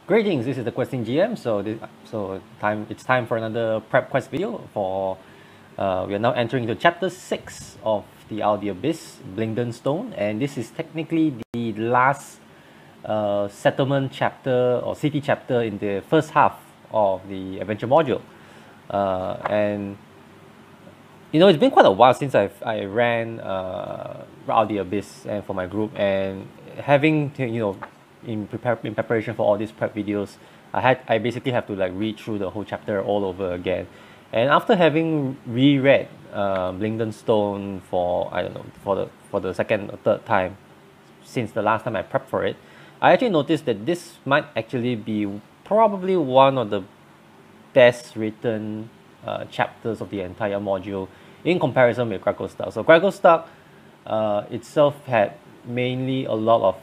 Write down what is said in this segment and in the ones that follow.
Greetings, this is the Questing GM. It's time for another prep quest video. We are now entering into chapter 6 of the Audio Abyss, Blingdenstone, and this is technically the last settlement chapter or city chapter in the first half of the adventure module. And you know, it's been quite a while since I ran Audio Abyss and for my group, and having to, in preparation for all these prep videos, I basically have to like read through the whole chapter all over again. And after having reread Blingdenstone for, I don't know, for the second or third time since the last time I prepped for it, I actually noticed that this might actually be probably one of the best written chapters of the entire module in comparison with Grotto. So Grotto itself had mainly a lot of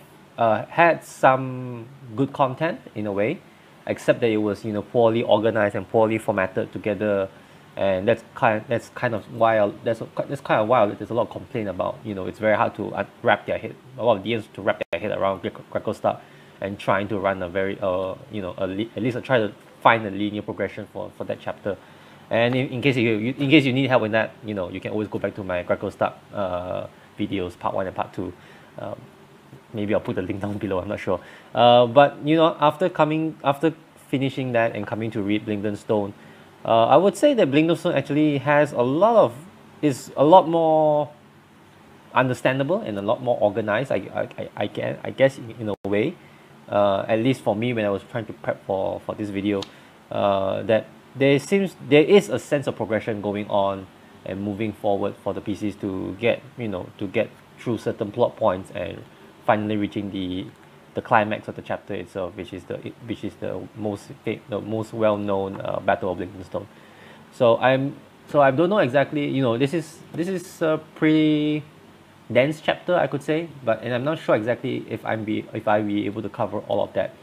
had some good content in a way, except that it was poorly organized and poorly formatted together, and that's kind of why there's kind of why there's a lot of complaint about it's very hard to wrap their head, a lot of DMs to wrap their head around Grotto and trying to run a very at least try to find a linear progression for that chapter. And in case you need help with that, you can always go back to my Grotto videos, part 1 and part 2. Maybe I'll put the link down below, I'm not sure. But after finishing that and coming to read Blingdenstone, I would say that Blingdenstone actually is a lot more understandable and a lot more organized. I guess in a way, at least for me when I was trying to prep for this video, that there is a sense of progression going on and moving forward for the PCs to get through certain plot points and finally reaching the climax of the chapter itself, which is the most well-known Battle of Blingdenstone. So I don't know exactly. This is a pretty dense chapter, I could say, and I'm not sure exactly if I'll be able to cover all of that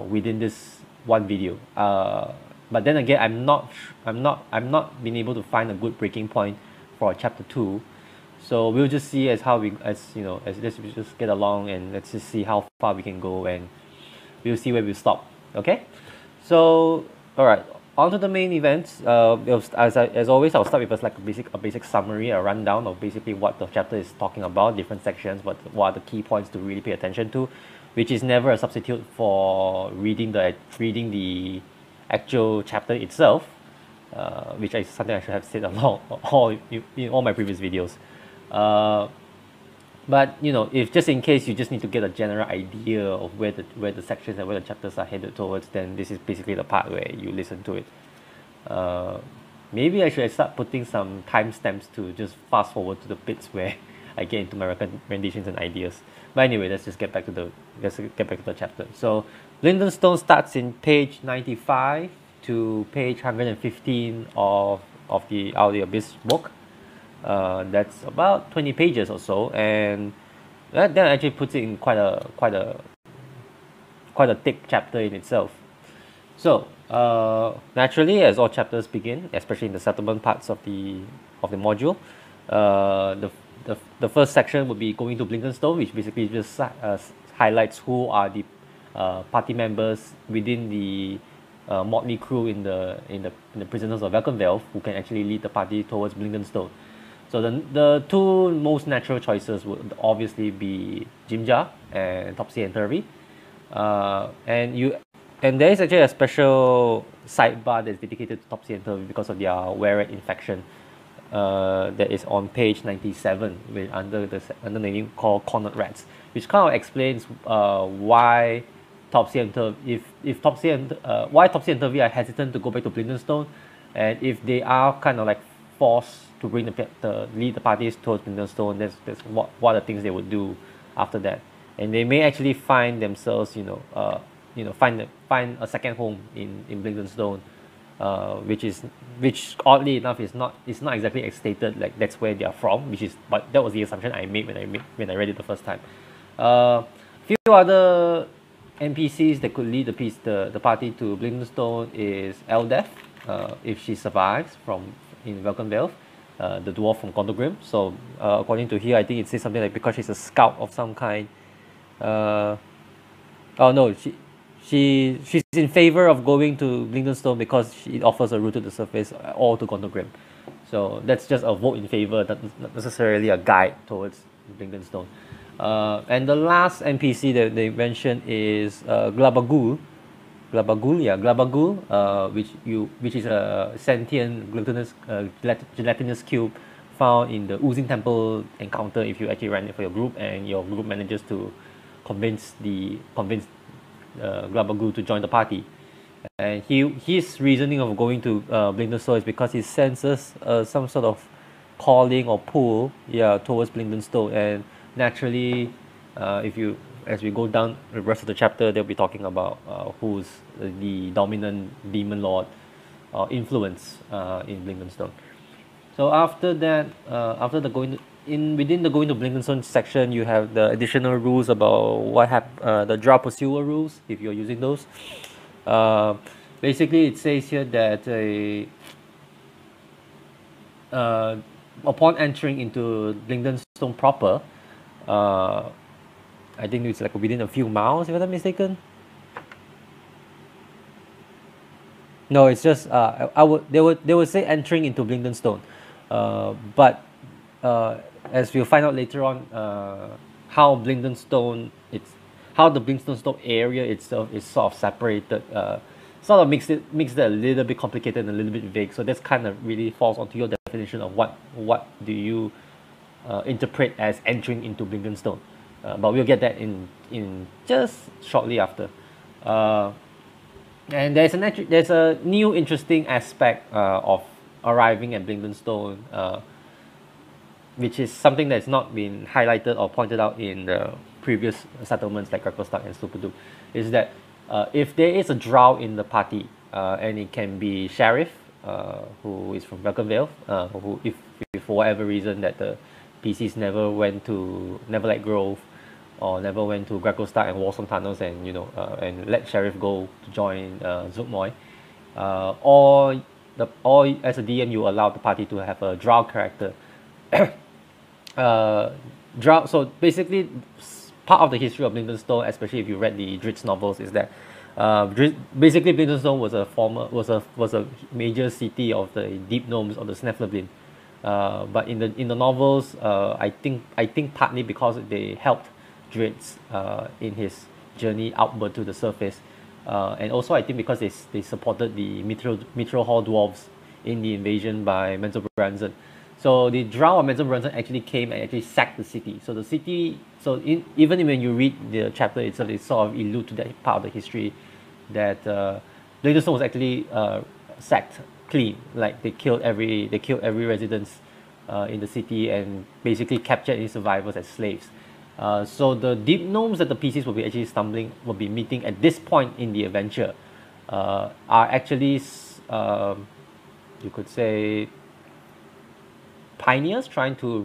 within this one video. But then again, I'm not being able to find a good breaking point for chapter 2. So we'll just see let's just get along and let's just see how far we can go, and we'll see where we stop. Okay, so all right, on to the main events. As always, I'll start with a basic summary, a rundown of basically what the chapter is talking about, different sections, what are the key points to really pay attention to, which is never a substitute for reading the actual chapter itself, which is something I should have said in all my previous videos. But if just in case you just need to get a general idea of where the sections and where the chapters are headed towards, then this is basically the part where you listen to it. Maybe I should start putting some timestamps to just fast forward to the bits where I get into my recommendations and ideas. But anyway, let's get back to the chapter. So Blingdenstone starts in page 95 to page 115 of the Audio Abyss book. That's about 20 pages or so, and that actually puts it in quite a thick chapter in itself. So naturally, as all chapters begin, especially in the settlement parts of the module, the first section would be going to Blingdenstone, which basically just highlights who are the party members within the motley crew in the Prisoners of Valkenvelve who can actually lead the party towards Blingdenstone. So the two most natural choices would obviously be Jimja and Topsy and Turvy, and there is actually a special sidebar that's dedicated to Topsy and Turvy because of their Warrant infection that is on page 97 under the name called Cornered Rats, which kind of explains why Topsy and Turvy, why Topsy and Turvy are hesitant to go back to Blingdenstone, and if they are kind of like forced to bring lead the parties towards Blingdenstone, that's what are the things they would do after that, and they may actually find themselves find a second home in Blingdenstone, which oddly enough is not exactly stated like that's where they are from, but that was the assumption I made when I read it the first time. Few other NPCs that could lead the party to Blingdenstone is Eldeth, if she survives in Valkenvelve, the dwarf from Gondogrim. So according to here, I think it says something like because she's a scout of some kind. Oh no, she's in favor of going to Blingdenstone because it offers a route to the surface or to Gondogrim. So that's just a vote in favor, not necessarily a guide towards Blingdenstone. And the last NPC that they mentioned is Glabagul. Glabagul, which is a sentient gelatinous cube found in the Oozing Temple encounter if you actually ran it for your group and your group manages to convince Glabagul to join the party. And his reasoning of going to Blingdenstone is because he senses some sort of calling or pull, towards Blingdenstone. And naturally, as we go down the rest of the chapter, they'll be talking about who's the dominant demon lord influence in Blingdenstone. So after that, within the going to Blingdenstone section, you have the additional rules about the Drow Pursuer rules if you're using those. Basically, it says here that upon entering into Blingdenstone proper, I think it's like within a few miles, if I'm not mistaken. No, it's just they would say entering into Blingdenstone, but as we'll find out later on, how the Blingdenstone area itself is sort of separated, sort of makes it a little bit complicated and a little bit vague. So that's kind of really falls onto your definition of what do you interpret as entering into Blingdenstone. But we'll get that in just shortly after. And there's a new interesting aspect of arriving at Blingdenstone, which is something that's not been highlighted or pointed out in the previous settlements like Rakostak and Stupaduk, is that if there is a drow in the party, and it can be Sheriff, who is from Belkenvale, who if for whatever reason that the PCs never went to Neverlight Grove or never went to Grakostak and Warsong Tunnels and and let Sheriff go to join Zookmoy, or as a DM you allow the party to have a drow character. So basically, part of the history of Blingdenstone, especially if you read the Dritz novels, is that basically Blingdenstone was a major city of the Deep Gnomes of the Sneflablin. But in the novels, I think partly because they helped Dritz in his journey outward to the surface, and also I think because they supported the Mithril Hall dwarves in the invasion by Menzoberranzan. So the drow of Menzoberranzan actually came and actually sacked the city. So the city, even when you read the chapter itself, it sort of alludes to that part of the history that Blingdenstone was actually sacked clean. Like they killed every residence in the city and basically captured any survivors as slaves. So the deep gnomes that the PCs will be meeting at this point in the adventure are actually you could say pioneers trying to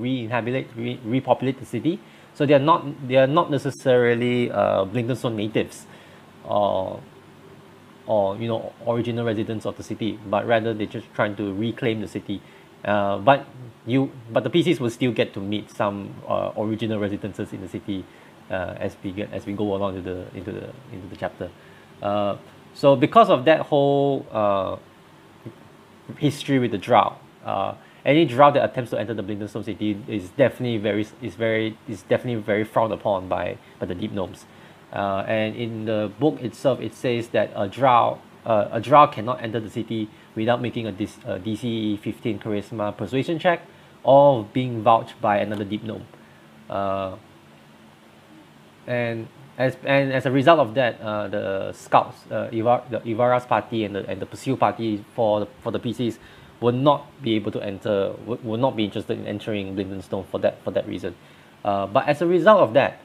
repopulate the city. So they are not necessarily Blingdenstone natives or original residents of the city, but rather they're just trying to reclaim the city. But the PCs will still get to meet some original residences in the city as we go along into the chapter. So because of that whole history with the drow, any drow that attempts to enter the Blingdenstone city is definitely very frowned upon by the deep gnomes. And in the book itself, it says that a drow cannot enter the city without making a DC 15 charisma persuasion check or being vouched by another deep gnome. And as a result of that, the scouts, the Ivara's party and the Pursue party for the PCs will not be able to enter, will not be interested in entering Blingdenstone for that reason. But as a result of that,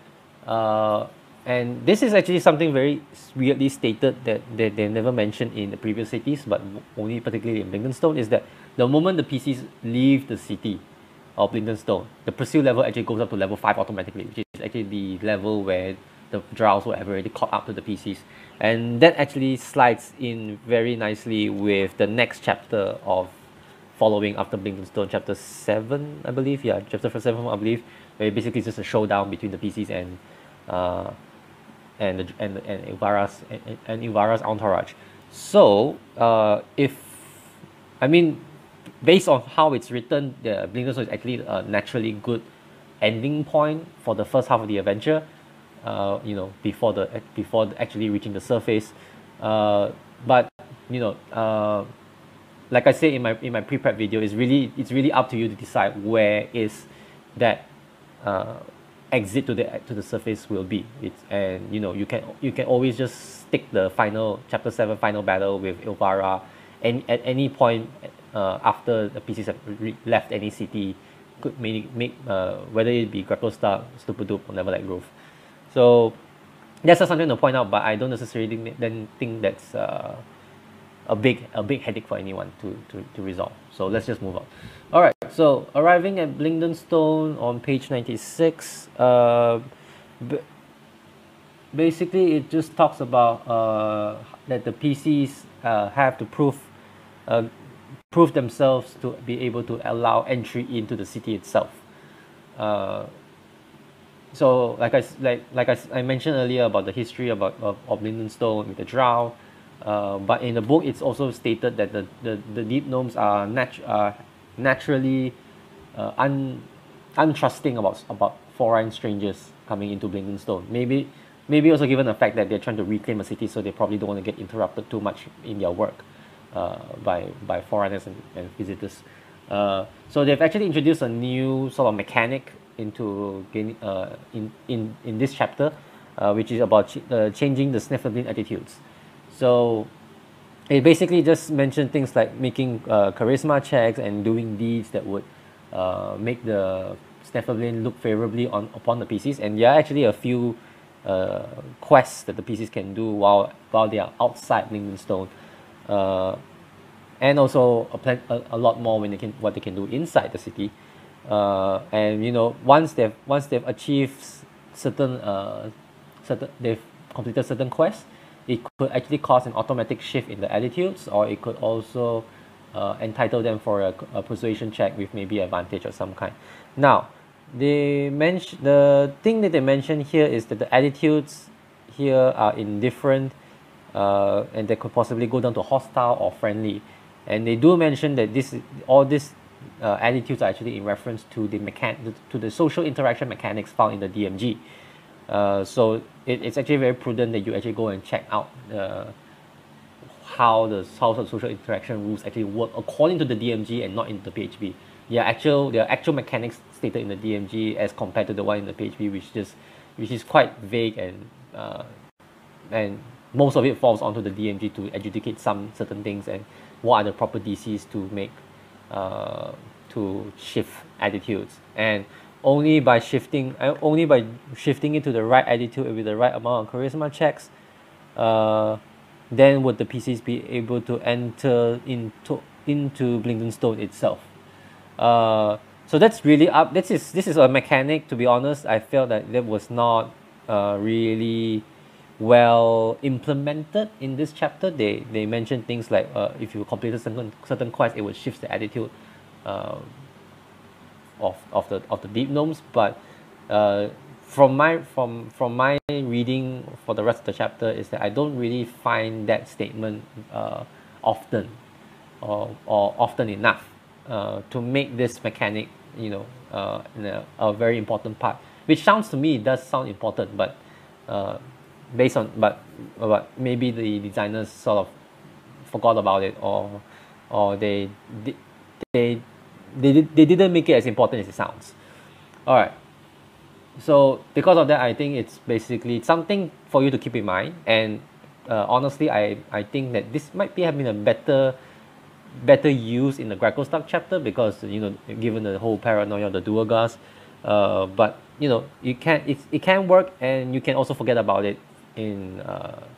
and this is actually something very weirdly stated that they never mentioned in the previous cities, but only particularly in Blingdenstone, is that the moment the PCs leave the city of Blingdenstone, the Pursue level actually goes up to level 5 automatically, which is actually the level where the drows will have already caught up to the PCs. And that actually slides in very nicely with the next chapter of following after Blingdenstone, chapter 7, I believe. Chapter 7, I believe, where basically it's just a showdown between the PCs Ivara's entourage. So if I mean, based on how it's written, the Blingdenstone is actually a naturally good ending point for the first half of the adventure. Before actually reaching the surface. But like I said in my pre-prep video, it's really up to you to decide where is that exit to the surface will be. You can always just stick the final chapter 7 final battle with Ilvara, and at any point after the PCs have left any city, could make whether it be Grapplestark, Stupidoop, or Neverlight Grove. So that's just something to point out, but I don't necessarily then think that's a big headache for anyone to resolve. So let's just move on. All right. So arriving at Blingdenstone on page 96. Basically, it just talks about that the PCs have to prove themselves to be able to allow entry into the city itself. So like I mentioned earlier about the history of Blingdenstone with the Drow, but in the book it's also stated that the deep gnomes are naturally untrusting about foreign strangers coming into Blingdenstone. Maybe also given the fact that they're trying to reclaim a city, so they probably don't want to get interrupted too much in their work by foreigners and visitors. So they've actually introduced a new sort of mechanic into in this chapter, which is about changing the Sniffleblin attitudes. So it basically just mentioned things like making charisma checks and doing deeds that would make the Sniffleblin look favorably upon the PCs. And there are actually a few quests that the PCs can do while they are outside Blingdenstone, and also a lot more what they can do inside the city. And once they've achieved they've completed certain quests, it could actually cause an automatic shift in the attitudes, or it could also entitle them for a persuasion check with maybe advantage of some kind. Now, the thing that they mention here is that the attitudes here are indifferent, and they could possibly go down to hostile or friendly. And they do mention that all these attitudes are actually in reference to the social interaction mechanics found in the DMG. So it's actually very prudent that you actually go and check out how the social interaction rules actually work according to the DMG and not in the PHB. There are actual mechanics stated in the DMG as compared to the one in the PHB, which is quite vague, and most of it falls onto the DMG to adjudicate some certain things and what are the proper DCs to make to shift attitudes. And only by shifting it to the right attitude with the right amount of charisma checks, then would the PCs be able to enter into Blingdenstone itself. So that's really up. This is a mechanic. To be honest, I felt that was not really well implemented in this chapter. They mentioned things like if you completed certain quests, it would shift the attitude of the deep gnomes. But from my reading for the rest of the chapter is that I don't really find that statement often or often enough to make this mechanic a very important part. Which sounds to me, it does sound important, but but maybe the designers sort of forgot about it, or they didn't make it as important as it sounds. All right. So because of that, I think it's basically something for you to keep in mind. And honestly, I think that this might have been a better use in the Grapplestark chapter, because given the whole paranoia of the Duergars. But it can work, and you can also forget about it in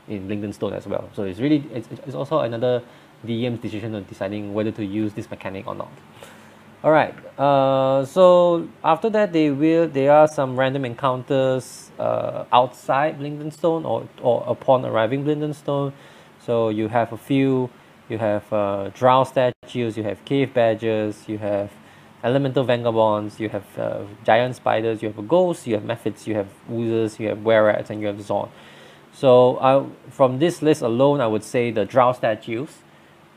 Blingdenstone as well. So it's also another DM's decision on deciding whether to use this mechanic or not. All right. So after that, there are some random encounters outside Blingdenstone or upon arriving Blingdenstone. So you have a few. You have drow statues. You have cave badgers. You have elemental vagabonds. You have giant spiders. You have a ghost. You have methods. You have oozers. You have wererats, and you have Zorn. So from this list alone, I would say the Drow statues,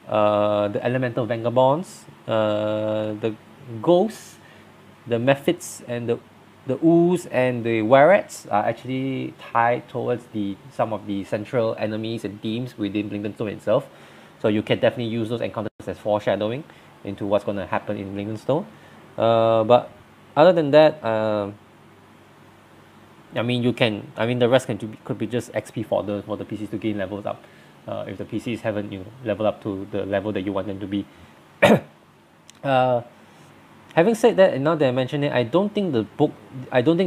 the Elemental Vagabonds, the Ghosts, the Mephits, and the Ooze and the Warrants are actually tied towards some of the central enemies and themes within Blingdenstone itself. So you can definitely use those encounters as foreshadowing into what's going to happen in Blingdenstone. But other than that, I mean, the rest could be just XP fodder for the PCs to gain levels up. If the PCs haven't, leveled up to the level that you want them to be. Having said that, and now that I mention it, I don't think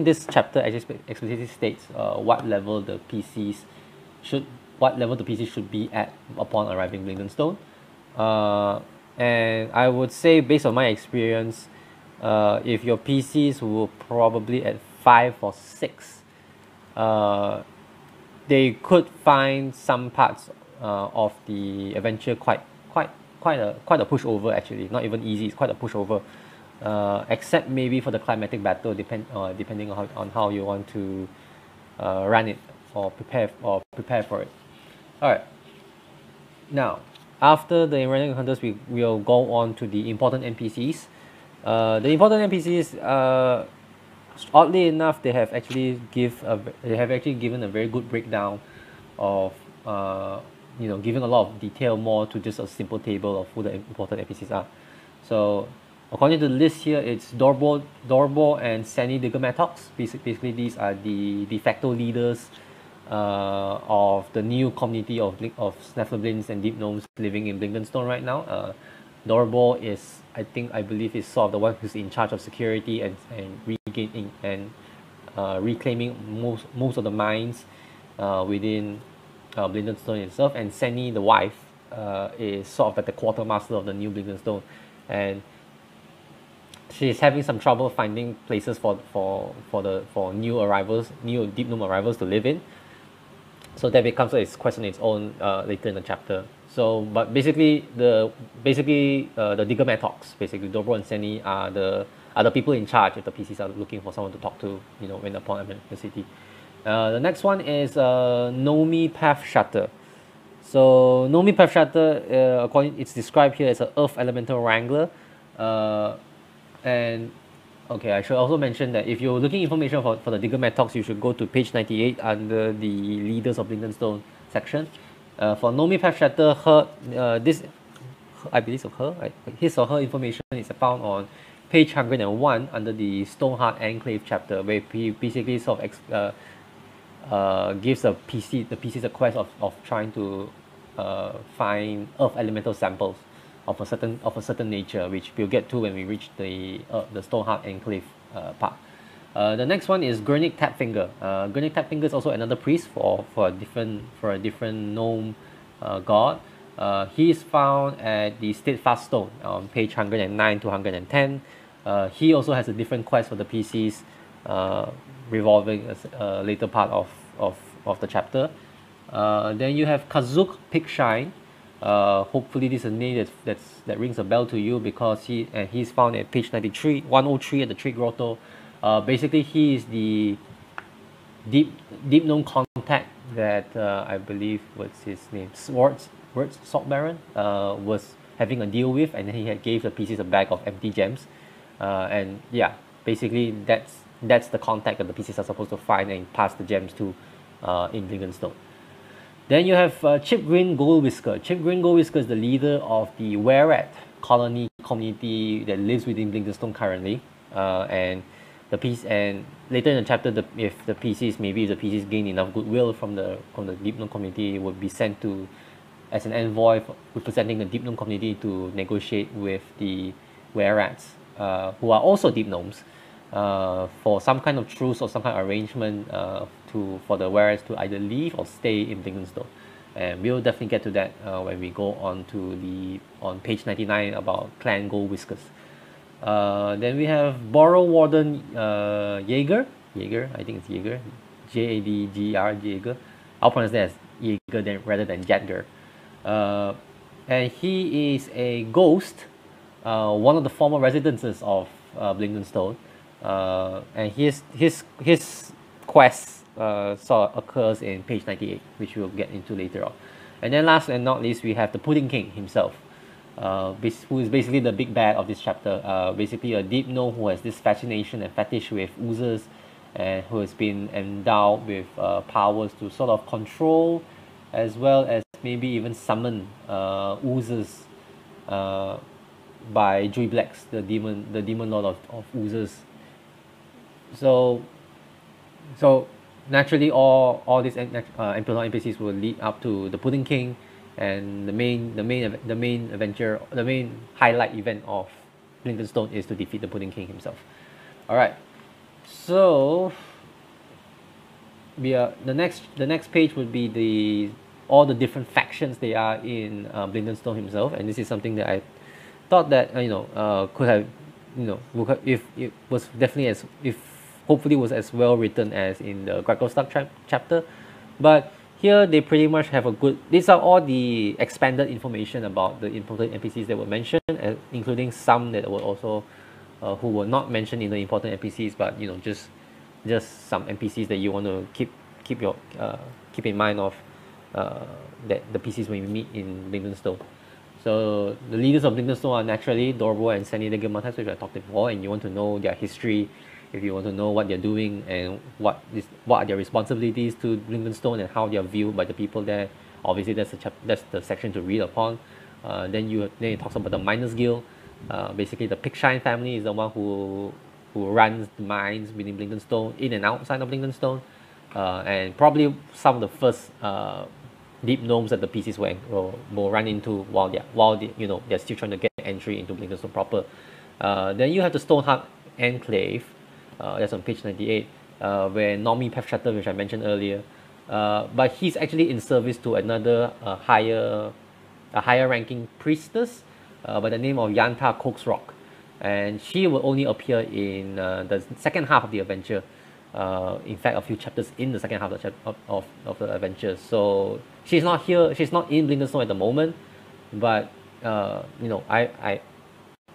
this chapter actually explicitly states what level the PCs should be at upon arriving Blingdenstone. And I would say, based on my experience, if your PCs were probably at 5 or 6, they could find some parts of the adventure quite a pushover. Actually, not even easy. It's quite a pushover. Except maybe for the climatic battle, depending on how you want to run it or prepare for it. All right. Now, after the enraging hunters, we will go on to the important NPCs. The important NPCs, oddly enough, they have actually given a very good breakdown of giving a lot of detail more to just a simple table of who the important NPCs are. So, according to the list here, it's Dorbo and Sani Digamatox. Basically, these are the de facto leaders of the new community of Sneffleblins and Deep Gnomes living in Blingdenstone right now. Dorbo I believe is sort of the one who's in charge of security and regaining and reclaiming most of the mines within Blingdenstone itself. And Sani, the wife, is sort of like the quartermaster of the new Blingdenstone, and she's having some trouble finding places for new Deep Gnome arrivals to live in. So that becomes a quest on its own later in the chapter. So, but basically the Digamatox, basically Dobro and Seni are the people in charge if the PCs are looking for someone to talk to, when upon entering the city. The next one is Nomi Path Shutter. So Nomi Path Shutter, it's described here as an Earth Elemental Wrangler. And okay, I should also mention that if you're looking information for the Digamatox, you should go to page 98 under the Leaders of Blingdenstone section. For Nomi Path Shutter, his or her information is found on page 101 under the Stoneheart Enclave chapter, where he basically sort of gives the PCs a quest of trying to find Earth elemental samples of a certain nature, which we'll get to when we reach the Stoneheart Enclave part. The next one is Gurnik Tapfinger. Gurnik Tapfinger is also another priest for a different gnome god. He is found at the Steadfast Stone on page 109 to 110. He also has a different quest for the PCs revolving a later part of the chapter. Then you have Kazuk Pigshine. Hopefully this is a name that rings a bell to you, because he's found at page 103 at the Traders Grotto. Basically, he is the deep known contact that I believe was his name, Salt Baron, was having a deal with, and then he had gave the PCs a bag of empty gems. And yeah, basically that's the contact that the PCs are supposed to find and pass the gems to in Blingdenstone. Then you have Chipgreen Goldwhisker. Chipgreen Goldwhisker is the leader of the Wereat community that lives within Blingdenstone currently. And later in the chapter, if the PCs gain enough goodwill from the Deep Gnome community, would be sent as an envoy representing the Deep Gnome community to negotiate with the Wereats, who are also Deep Gnomes, for some kind of truce or some kind of arrangement for the Wereats to either leave or stay in Blingdenstone. And we'll definitely get to that when we go on on page 99 about Clan Goldwhiskers. Then we have Borrow Warden Jaeger, I think it's Jaeger, Jadgr, Jaeger. I'll pronounce that as Jaeger rather than Jadger. And he is a ghost, one of the former residences of Blingdenstone. And his quest sort of occurs in page 98, which we'll get into later on. And then last and not least, we have the Pudding King himself, who is basically the big bad of this chapter. Basically a deep gnome who has this fascination and fetish with oozes, and who has been endowed with powers to sort of control, as well as maybe even summon oozes by Blacks, the demon lord of oozes. So naturally, all these NPCs will lead up to the Pudding King, and the main highlight event of Blingdenstone is to defeat the Pudding King himself. All right, so the next page would be all the different factions they are in Blingdenstone himself, and this is something that I thought that could have, if it was definitely hopefully was as well written as in the Grotto chapter. But here they pretty much have these are all the expanded information about the important NPCs that were mentioned, including some that were also who were not mentioned in the important NPCs, but just some NPCs that you want to keep in mind of, that the PCs when you meet in Blingdenstone. So the leaders of Blingdenstone are naturally Dorbo and Sandy the Gilmatas, which I talked before, and you want to know their history, if you want to know what they're doing and what are their responsibilities to Blingdenstone and how they are viewed by the people there. Obviously, that's the section to read upon. Then it talks about the Miners Guild. Basically, the Pigshine family is the one who runs the mines within Blingdenstone, in and outside of Blingdenstone, and probably some of the first deep gnomes that the PCs will run into while they're still trying to get entry into Blingdenstone proper. Then you have the Stoneheart Enclave. That's on page 98, where Normie Pathshutter, which I mentioned earlier, but he's actually in service to another higher ranking priestess by the name of Yanta Coxrock, and she will only appear in the second half of the adventure. In fact, a few chapters in the second half of the adventure. So she's not here. She's not in Blingdenstone at the moment, but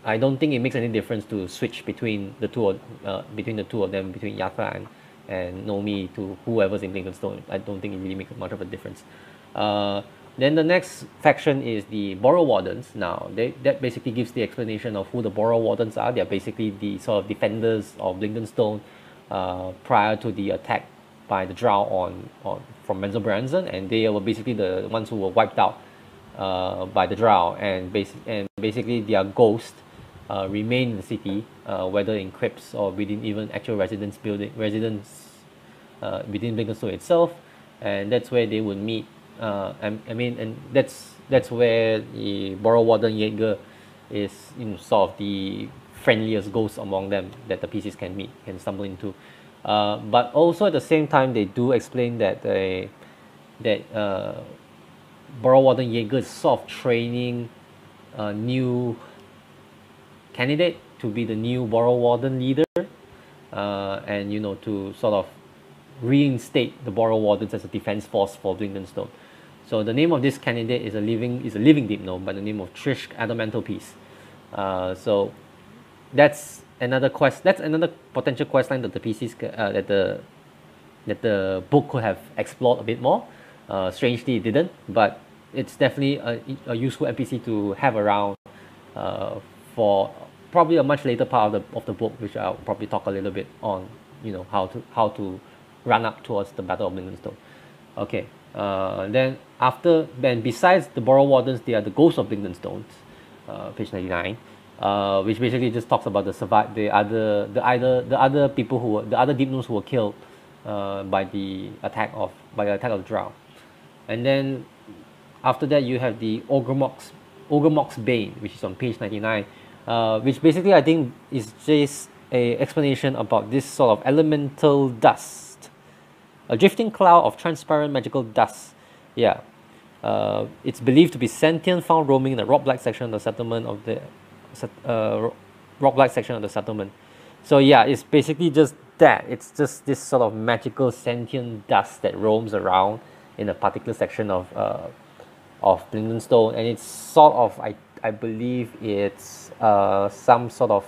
I don't think it makes any difference to switch between the two of them, between Yatra and Nomi, to whoever's in Blingdenstone. I don't think it really makes much of a difference. Then the next faction is the Borrow Wardens. Now that basically gives the explanation of who the Borrow Wardens are. They're basically the sort of defenders of Blingdenstone prior to the attack by the Drow from Menzoberranzan, and they were basically the ones who were wiped out by the Drow, and basically their ghost remain in the city, whether in crypts or within even actual residence within Blingdenstone itself, and that's where they would meet. And that's where the Borrow Warden Jaeger is sort of the friendliest ghost among them that the PCs can stumble into. But also at the same time, they do explain that Borrow Warden Jaeger is sort of training a new candidate to be the new Borrow Warden leader, and to sort of reinstate the Borrow Wardens as a defense force for Blingdenstone. So the name of this candidate is a living deep gnome by the name of Trish Adamantopiece. So that's another potential quest line that the PCs that the book could have explored a bit more. Strangely, it didn't, but it's definitely a useful NPC to have around for probably a much later part of the book, which I'll probably talk a little bit on, how to run up towards the Battle of Blingdenstone. Okay, then besides the Borrow Wardens, they are the Ghosts of Blingdenstone, page 99, which basically just talks about the other deep gnomes who were killed by the attack of the Drow. And then after that, you have the Ogremok's Bane, which is on page 99, which basically I think is just a explanation about this sort of elemental dust, a drifting cloud of transparent magical dust. Yeah, it's believed to be sentient, found roaming in the rock-like section of the settlement So yeah, it's basically just that. It's just this sort of magical sentient dust that roams around in a particular section of Blingdenstone, and it's sort of, I believe it's some sort of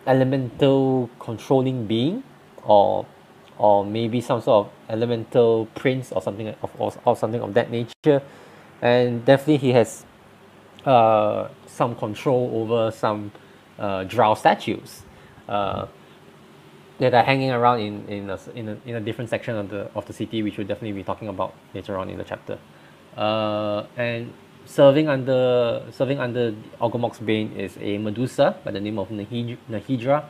elemental controlling being or maybe some sort of elemental prince or something or something of that nature, and definitely he has some control over some drow statues that are hanging around in a different section of the city, which we'll definitely be talking about later on in the chapter. And serving under Ogormok's Bane is a Medusa by the name of Nihidra,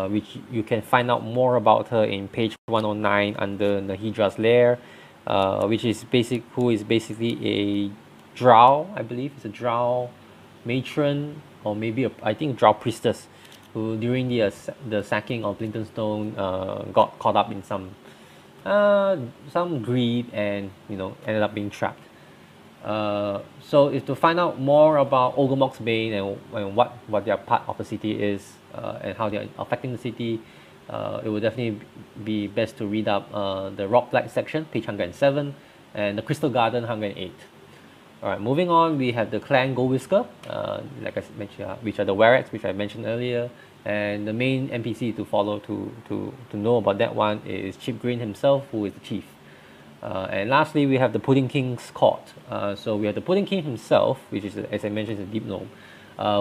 which you can find out more about her in page 109 under Nihidra's Lair, which is who is basically a drow, I believe. It's a drow matron, or maybe I think drow priestess, who during the sacking of Blingdenstone got caught up in some greed and ended up being trapped. So if to find out more about Ogormok's Bane and what their part of the city is, and how they are affecting the city, it would definitely be best to read up the Rock Blight section, page 107, and the Crystal Garden, 108. Alright, moving on, we have the clan Whisker, like I mentioned, which are the Warrants, which I mentioned earlier, and the main NPC to follow to know about that one is Chip Green himself, who is the chief. And lastly, we have the Pudding King's court. So we have the Pudding King himself, which is, as I mentioned, is a deep gnome,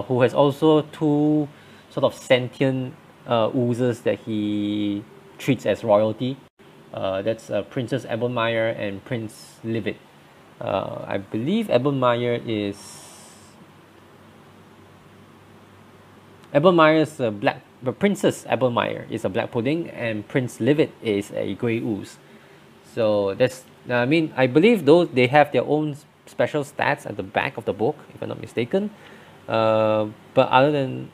who has also two sort of sentient oozes that he treats as royalty. That's Princess Ebonmire and Prince Livid. I believe Ebonmire is a black, but Princess Ebonmire is a black pudding, and Prince Livid is a grey ooze. So that's, I mean, I believe those, they have their own special stats at the back of the book, if I'm not mistaken. But other than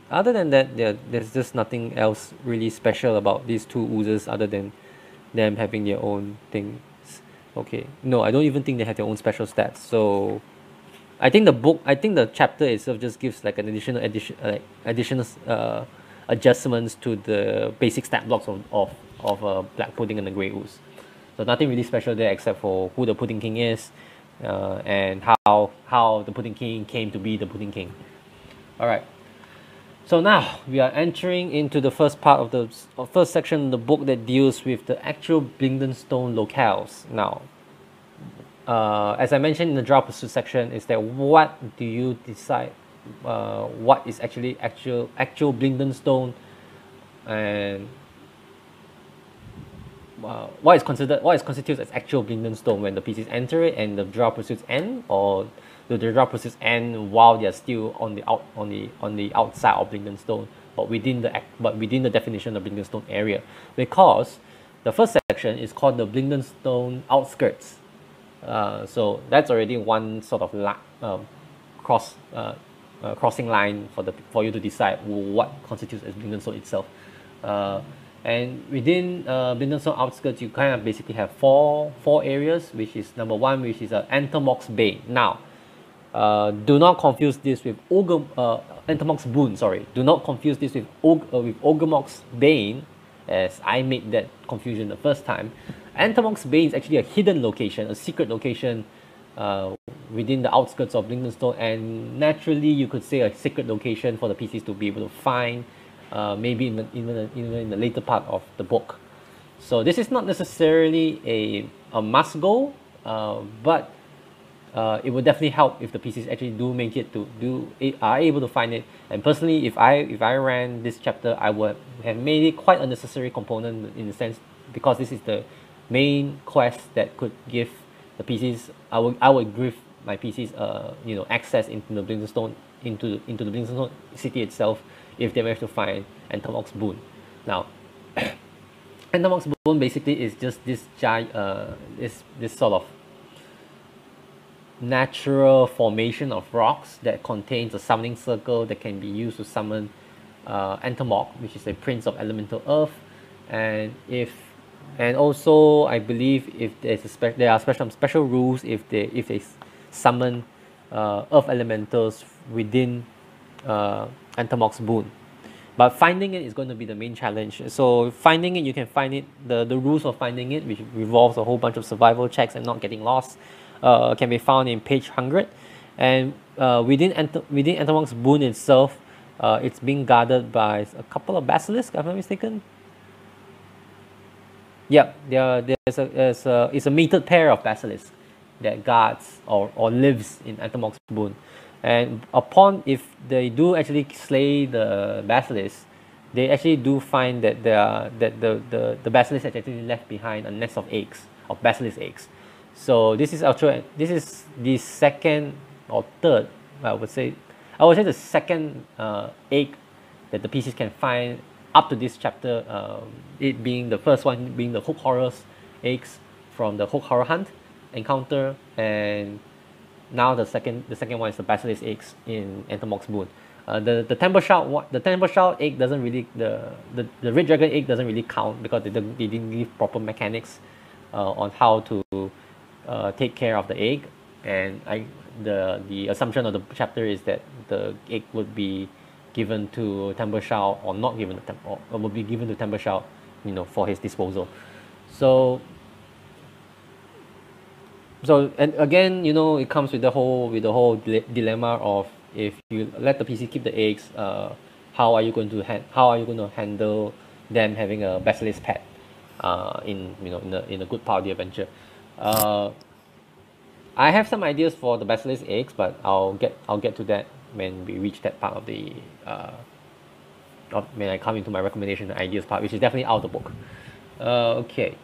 that, there's just nothing else really special about these two oozes other than them having their own things. Okay, no, I don't even think they have their own special stats. So I think the chapter itself just gives like an additional adjustments to the basic stat blocks of black pudding and the grey ooze. So nothing really special there except for who the Pudding King is, and how the Pudding King came to be the Pudding King. Alright, so now we are entering into the first part of the first section of the book that deals with the actual Blingdenstone locales. Now, as I mentioned in the Drow Pursuit section, is that what do you decide what is actually actual Blingdenstone, and what constitutes as actual Blingdenstone when the PCs enter it and the Drow Pursuits end, or do the Drow Pursuits end while they are still on the outside of Blingdenstone, but within the definition of Blingdenstone area? Because the first section is called the Blingdenstone Outskirts. So that's already one sort of crossing line for you to decide what constitutes as Blingdenstone itself. And within Blingdenstone Outskirts, you kind of basically have four areas, which is number one, which is Entomok's Bane. Now, do not confuse this with Entomok's Boon. Sorry, do not confuse this with Ogormok's Bane, as I made that confusion the first time. Entomok's Bane is actually a hidden location, a secret location within the outskirts of Blingdenstone, and naturally, you could say a secret location for the PCs to be able to find. Maybe even in the later part of the book. So this is not necessarily a must go, but it would definitely help if the PCs actually are able to find it. And personally, if I ran this chapter, I would have made it quite a necessary component in the sense, because this is the main quest that could give the PCs. I would give my PCs access into the Blingdenstone, into the Blingdenstone city itself, if they manage to find Entomok's Boon. Now, Entomok's Boon basically is just this giant, this sort of natural formation of rocks that contains a summoning circle that can be used to summon Entomok, which is a prince of elemental earth. And also I believe if there are special rules if they summon earth elementals within Entomok's Boon. But finding it is going to be the main challenge. So finding it, you can find it, the rules of finding it, which involves a whole bunch of survival checks and not getting lost, can be found in page 100. And within Entomok's Boon itself, it's being guarded by a couple of basilisks, if I'm not mistaken. Yep, it's a mated pair of basilisks that guards or lives in Entomoc's Boon. And upon, if they do actually slay the basilisk, they actually do find that the basilisk has actually left behind a nest of eggs, of basilisk eggs. So this is the second or third, I would say the second egg that the PCs can find up to this chapter. It being the first one being the Hook Horror's eggs from the Hook Horror Hunt encounter, and now the second one is the Basilisk eggs in Entomoc's Boon. The Temple Shout egg doesn't really, the Red Dragon egg doesn't really count because they didn't give proper mechanics on how to take care of the egg. And the assumption of the chapter is that the egg would be given to Temple Shout, or not given to Temple, or would be given to Temple Shout, for his disposal. So and again, it comes with the whole dilemma of, if you let the PC keep the eggs, how are you going to handle them having a basilisk pet in a good part of the adventure. I have some ideas for the basilisk eggs, but I'll get to that when we reach that part of the when I come into my recommendation ideas part, which is definitely out of the book. Okay,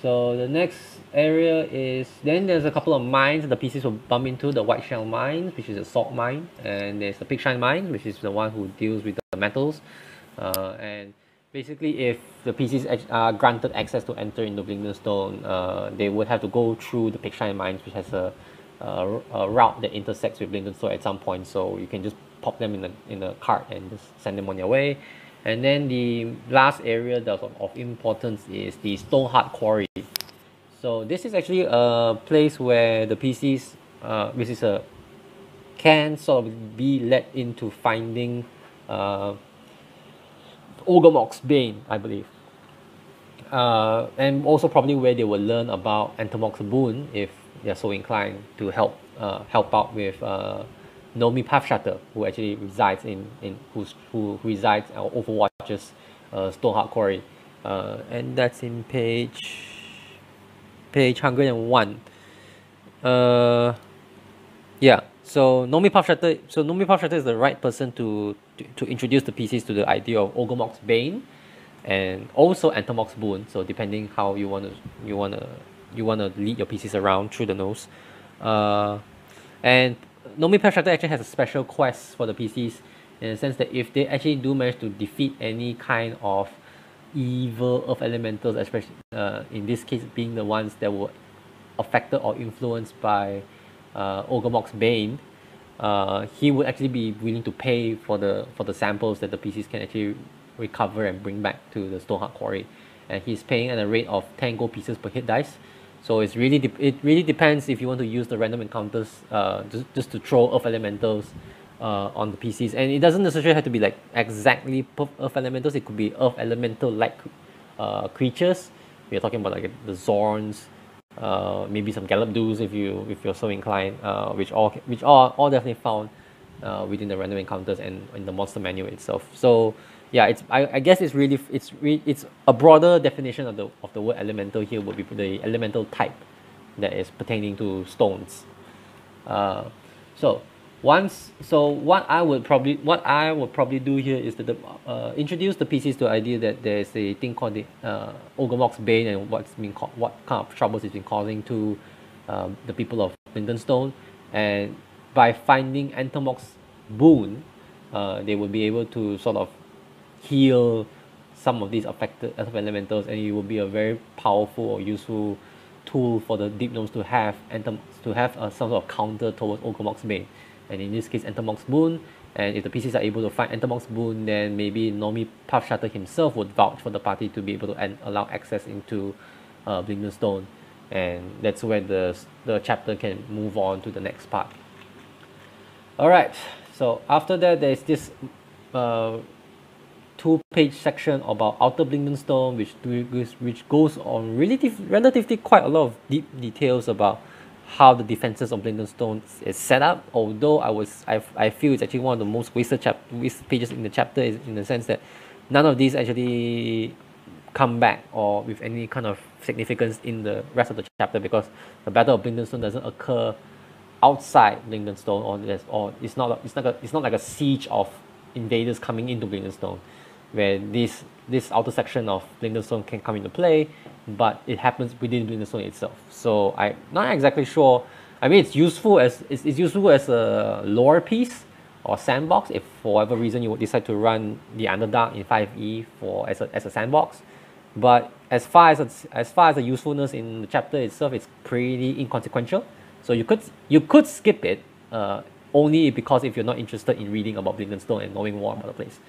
so the next area is, then there's a couple of mines the PCs will bump into. The White Shell Mine, which is a salt mine, and there's the Pigshine Mine, which is the one who deals with the metals. And basically, if the PCs are granted access to enter into Blingdenstone, they would have to go through the Pigshine Mines, which has a route that intersects with Blingdenstone at some point. So you can just pop them in a cart and just send them on their way. And then the last area that's of importance is the Stoneheart Quarry. So this is actually a place where the PCs, can sort of be led into finding Ogormok's Bane, I believe. And also probably where they will learn about Entomoc's Boon, if they're so inclined to help out with Nomi Pathshatter, who actually resides who resides or overwatches Stoneheart Quarry, and that's in page 101. Yeah. So Nomi Pathshatter is the right person to introduce the PCs to the idea of Ogormok's Bane, and also Entomoc's Boon. So depending how you wanna lead your PCs around through the nose, and Nomi Pathshatter actually has a special quest for the PCs, in the sense that if they actually do manage to defeat any kind of evil earth elementals, especially in this case being the ones that were affected or influenced by Ogormok's Bane, he would actually be willing to pay for the samples that the PCs can actually recover and bring back to the Stoneheart Quarry, and he's paying at a rate of 10 gold pieces per hit dice. So it really depends if you want to use the random encounters just to throw earth elementals on the PCs, and it doesn't necessarily have to be like exactly earth elementals. It could be earth elemental like creatures. We're talking about like the Zorns, maybe some Galapdoos if you're so inclined, which are definitely found within the random encounters and in the monster manual itself. So yeah, I guess it's a broader definition of the word elemental here would be the elemental type that is pertaining to stones. So what I would probably do here is to introduce the PCs to the idea that there's a thing called the Ogormok's Bane, and what kind of troubles it's been causing to the people of Bingham, and by finding Entomoc's Boon, they will be able to sort of heal some of these affected earth elementals, and it will be a very powerful or useful tool for the Deep Gnomes to have some sort of counter towards Ogormok's Bane, and in this case Entomoc's Boon. And if the PCs are able to find Entomoc's Boon, then maybe Nomi Pathshatter himself would vouch for the party to be able to allow access into Blingdenstone, and that's where the chapter can move on to the next part. Alright, so after that there's this 2-page section about Outer Blingdenstone, which goes on relatively quite a lot of deep details about how the defenses of Blingdenstone is set up. Although I feel it's actually one of the most wasted pages in the chapter, is in the sense that none of these actually come back or with any kind of significance in the rest of the chapter, because the Battle of Blingdenstone doesn't occur outside Blingdenstone, or it's not like a siege of invaders coming into Blingdenstone, where this outer section of Blingdenstone can come into play, but it happens within Blingdenstone itself. So I'm not exactly sure. I mean, it's useful as a lore piece or sandbox if for whatever reason you would decide to run the Underdark in 5e as a sandbox. But as far as the usefulness in the chapter itself, it's pretty inconsequential. So you could skip it, only because if you're not interested in reading about Blingdenstone and knowing more about the place.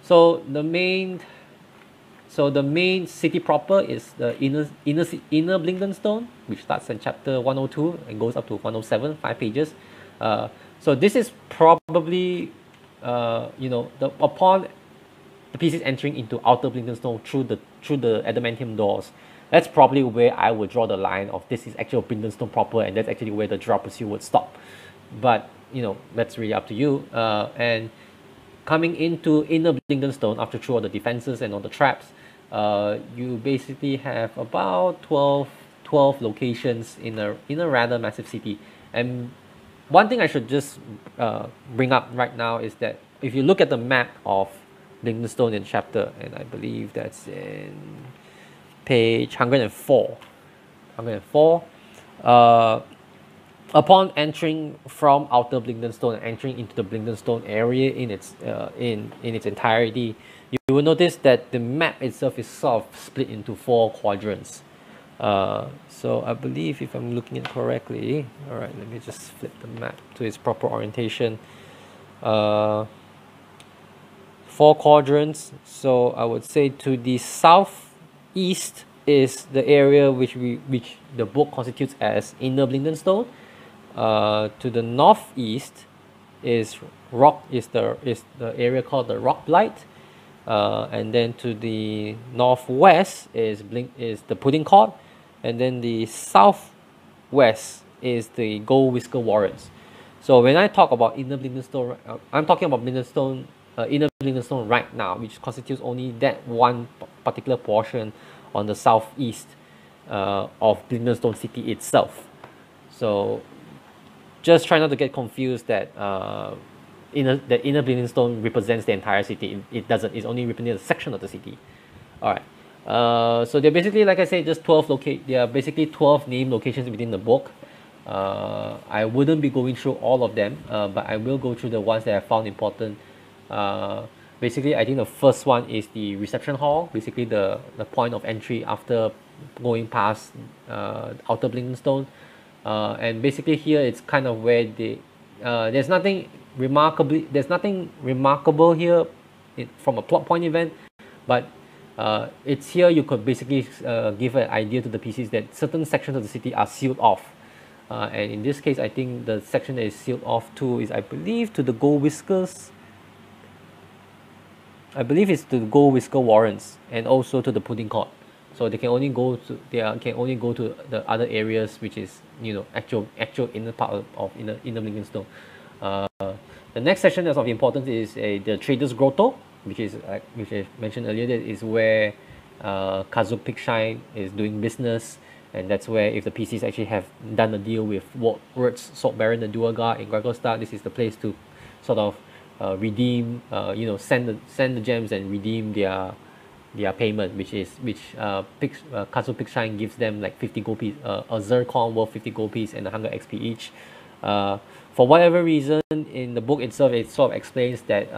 So the main city proper is the inner Blingdenstone, which starts in chapter 102 and goes up to 107, 5 pages. So this is probably upon the PCs entering into outer Blingdenstone through the adamantium doors. That's probably where I would draw the line of this is actual Blingdenstone proper, and that's actually where the Drought Pursuit would stop. But that's really up to you. And coming into inner Blingdenstone after through all the defenses and all the traps, you basically have about 12 locations in a rather massive city. And one thing I should just bring up right now is that if you look at the map of Blingdenstone in chapter, and I believe that's in page 104. Upon entering from outer Blingdenstone and entering into the Blingdenstone area in its entirety, you will notice that the map itself is sort of split into 4 quadrants. So I believe, if I'm looking at it correctly, all right, let me just flip the map to its proper orientation. 4 quadrants. So I would say to the southeast is the area which the book constitutes as inner Blingdenstone. To the northeast is the area called the Rock Blight, and then to the northwest is the Pudding Court, and then the southwest is the Gold Whisker Warrants. So when I talk about inner Blingdenstone, I'm talking about inner Blingdenstone right now, which constitutes only that one particular portion on the southeast of Blingdenstone city itself. So just try not to get confused that the inner Blingdenstone represents the entire city. It doesn't. It's only representing a section of the city. All right. So they're basically, like I said, just 12 There are basically 12 named locations within the book. I wouldn't be going through all of them, but I will go through the ones that I found important. Basically, I think the first one is the reception hall. Basically, the point of entry after going past outer Blingdenstone. And basically here it's kind of where there's nothing remarkable here from a plot point event, but it's here you could basically give an idea to the PCs that certain sections of the city are sealed off, and in this case I think the section that is sealed off to is, I believe, to the Gold Whiskers. I believe it's to the Gold Whisker Warrants and also to the Pudding Court. So they can only go to the other areas, which is actual inner part of inner Blingdenstone. The next section that's of importance is the Traders Grotto, which I mentioned earlier. That is where Kazuk Pigshine is doing business, and that's where, if the PCs actually have done a deal with Warrants, Salt Baron, and Duergar in Gregorstad, this is the place to sort of redeem, send the gems and redeem their payment, which Kazuk Pigshine gives them like 50 gold piece, a zircon worth 50 gold piece and 100 XP each. For whatever reason, in the book itself, it sort of explains that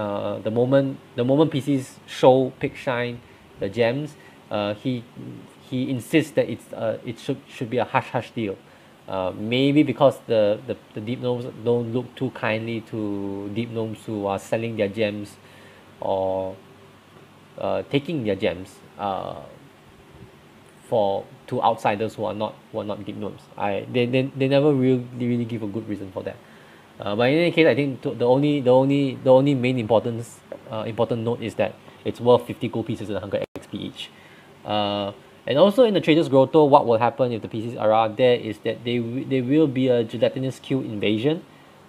the moment PCs show Pigshine the gems, he insists that it should be a hush deal. Maybe because the deep gnomes don't look too kindly to deep gnomes who are selling their gems or taking their gems to outsiders who are not deep gnomes. They never really give a good reason for that. But in any case, I think the only main important note is that it's worth 50 gold pieces and 100 XP each. And also in the Traders Grotto, what will happen if the PCs are out there is that there will be a gelatinous cube invasion.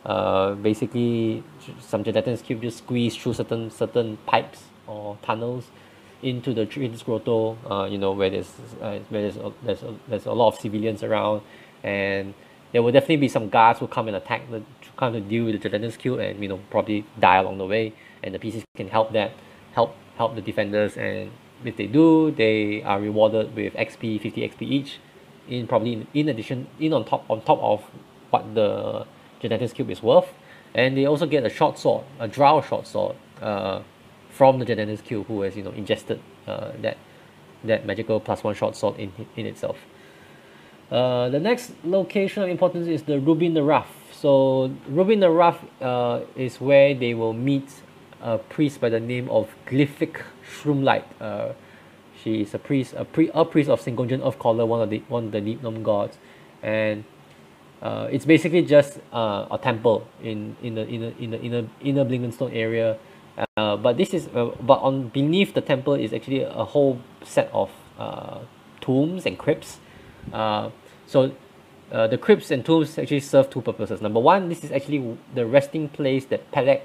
Basically, some gelatinous cube just squeeze through certain pipes or tunnels into the Traders Grotto, you know, where there's a lot of civilians around, and there will definitely be some guards who come and attack to come to deal with the Gelatinous Cube, and you know, probably die along the way, and the PCs can help the defenders, and if they do, they are rewarded with XP, 50 XP each, in addition, on top of what the Gelatinous Cube is worth. And they also get a short sword, a drow short sword, from the Gelatinous Cube, who has, you know, ingested that magical +1 short sword in itself. The next location of importance is the Ruby in the Rough. So Ruby in the Rough is where they will meet a priest by the name of Glyphic Shroomlight. She is a priest of Singonjan Earthcaller, one of the Deep Gnome gods, and it's basically just a temple in the inner Blingdenstone area. But this is beneath the temple is actually a whole set of tombs and crypts. So the crypts and tombs actually serve two purposes. Number one, this is actually the resting place that Pelek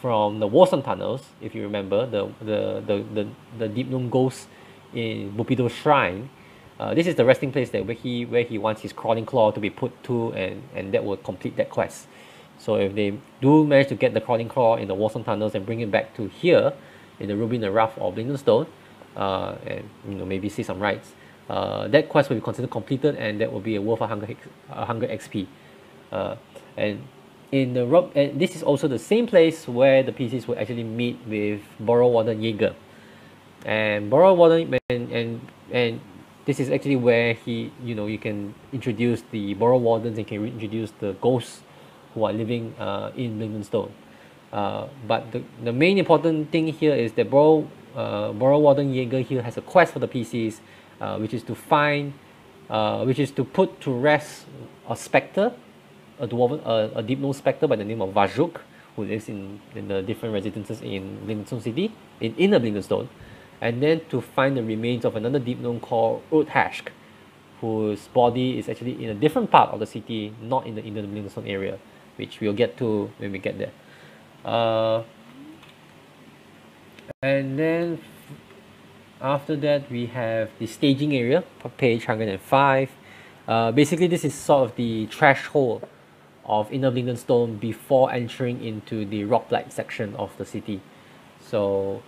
from the Warsong Tunnels, if you remember, the Deep Gnome ghost in Bupido's shrine. This is the resting place that where he wants his crawling claw to be put to, and that will complete that quest. So if they do manage to get the crawling claw in the Warsong Tunnels and bring it back to here in the Ruby in the Rough or Blingdenstone, and you know, maybe see some rights, that quest will be considered completed, and that will be worth 100 XP. And this is also the same place where the PCs will actually meet with Borrow Warden Jaeger. And Borrow Warden and this is actually where you can introduce the Borrow Wardens and can introduce the ghosts who are living in Blingdenstone. But the main important thing here is that Borrow Warden Jaeger here has a quest for the PCs, which is to put to rest a spectre, a Deep Gnome spectre by the name of Vajuk, who lives in the different residences in Blingdenstone City, in inner Blingdenstone, and then to find the remains of another Deep Gnome called Uthashk, whose body is actually in a different part of the city, not in the inner Blingdenstone area, which we'll get to when we get there. And then after that, we have the staging area, page 105. Basically, this is sort of the threshold of inner Blingdenstone before entering into the Rockblight section of the city. So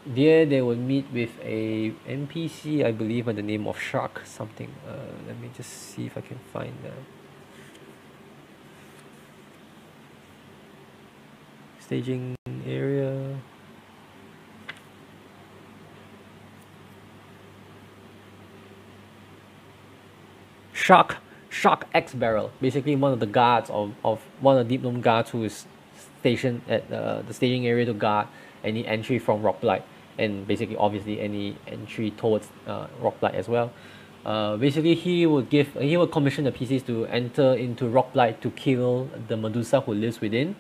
there they will meet with a NPC, I believe, by the name of Shark something. Let me just see if I can find that. Staging area. Shark X Barrel, basically one of the guards of one of the Deep Gnome guards who is stationed at the staging area to guard any entry from Rockblight, and basically obviously any entry towards Rockblight as well. Basically he would commission the PCs to enter into Rockblight to kill the Medusa who lives within,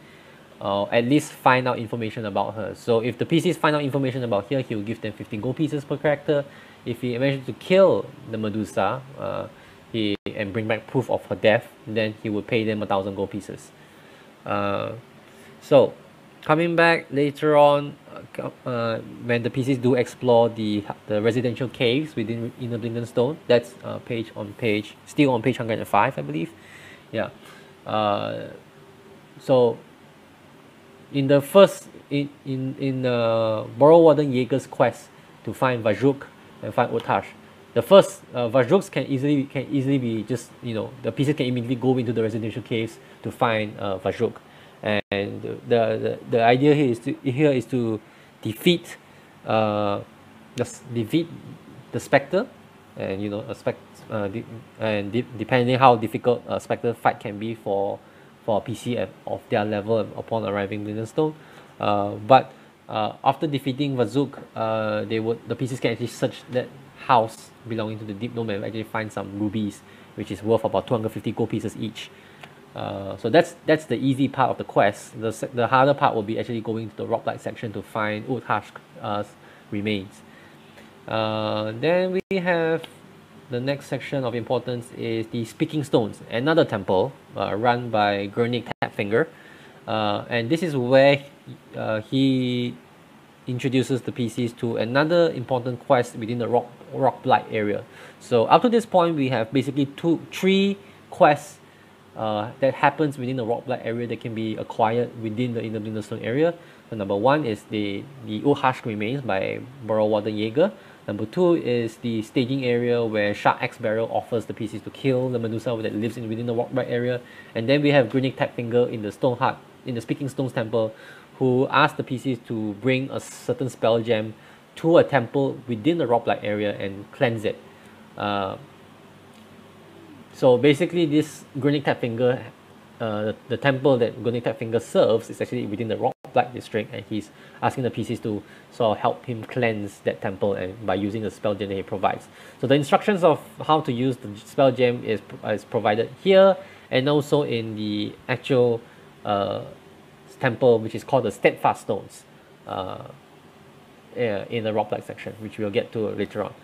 at least find out information about her. So if the PCs find out information about her, he will give them 15 gold pieces per character. If he manages to kill the Medusa and bring back proof of her death, then he will pay them 1,000 gold pieces. So coming back later on, when the PCs do explore the residential caves within inner Blingdenstone, that's still on page 105, I believe. Yeah. So in the first in Borrow Warden Jaeger's quest to find Vajuk and find Utash, the first Vajuks can easily be just, the PCs can immediately go into the residential caves to find Vajuk, and the idea here is to defeat the Spectre, and depending how difficult a Spectre fight can be for a PC of their level upon arriving in Blingdenstone. But after defeating Vajuk, the PCs can actually search that house belonging to the Deep Gnome and actually find some rubies, which is worth about 250 gold pieces each. So that's the easy part of the quest. The harder part will be actually going to the Rockblight section to find Uthash's remains. Then we have the next section of importance is the Speaking Stones, another temple run by Gurnik Tapfinger, and this is where he introduces the PCs to another important quest within the rock blight area. So up to this point, we have basically three quests that happens within the rock blight area that can be acquired within the Blingdenstone area. So number one is the Husk Remains by Burrow Warden Jaeger. Number two is the staging area where Shark X Barrel offers the PCs to kill the Medusa that lives within the rock blight area. And then we have Grinning Tapfinger in the Stoneheart, in the Speaking Stones Temple, who asks the PCs to bring a certain spell gem to a temple within the rock blight area and cleanse it. So basically, this Grinning Tapfinger, the temple that Grinning Tapfinger serves, is actually within the rock blight district, and he's asking the PCs to sort of help him cleanse that temple and by using the spell gem that he provides. So the instructions of how to use the spell gem is provided here, and also in the actual temple, which is called the Steadfast Stones, in the rock blight section, which we'll get to later on.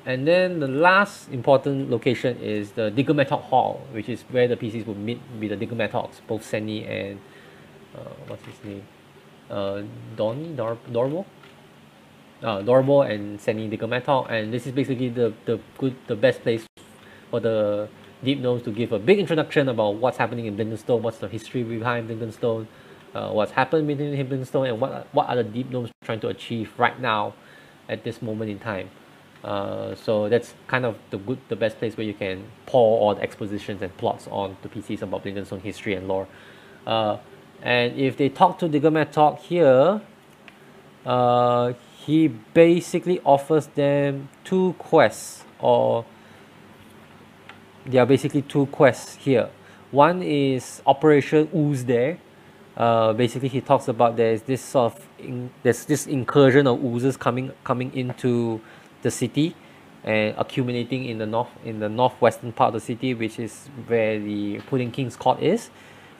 And then the last important location is the Diggermatok Hall, which is where the PCs will meet with the Diggermatoks, both Senni and what's his name? Dorbo and Senni Diggermatok, and this is basically the best place for the Deep Gnomes to give a big introduction about what's happening in Blingdenstone, what's the history behind Blingdenstone, what's happened within Blingdenstone, and what are the Deep Gnomes trying to achieve right now at this moment in time. So that's kind of the best place where you can pour all the expositions and plots on the PCs about Blingdenstone history and lore. And if they talk to Diggermatok here, he basically offers them two quests, or there are basically two quests here. One is Operation Ooze there. Basically, he talks about there's this incursion of oozes coming into the city and accumulating in the northwestern part of the city, which is where the Pudding King's court is.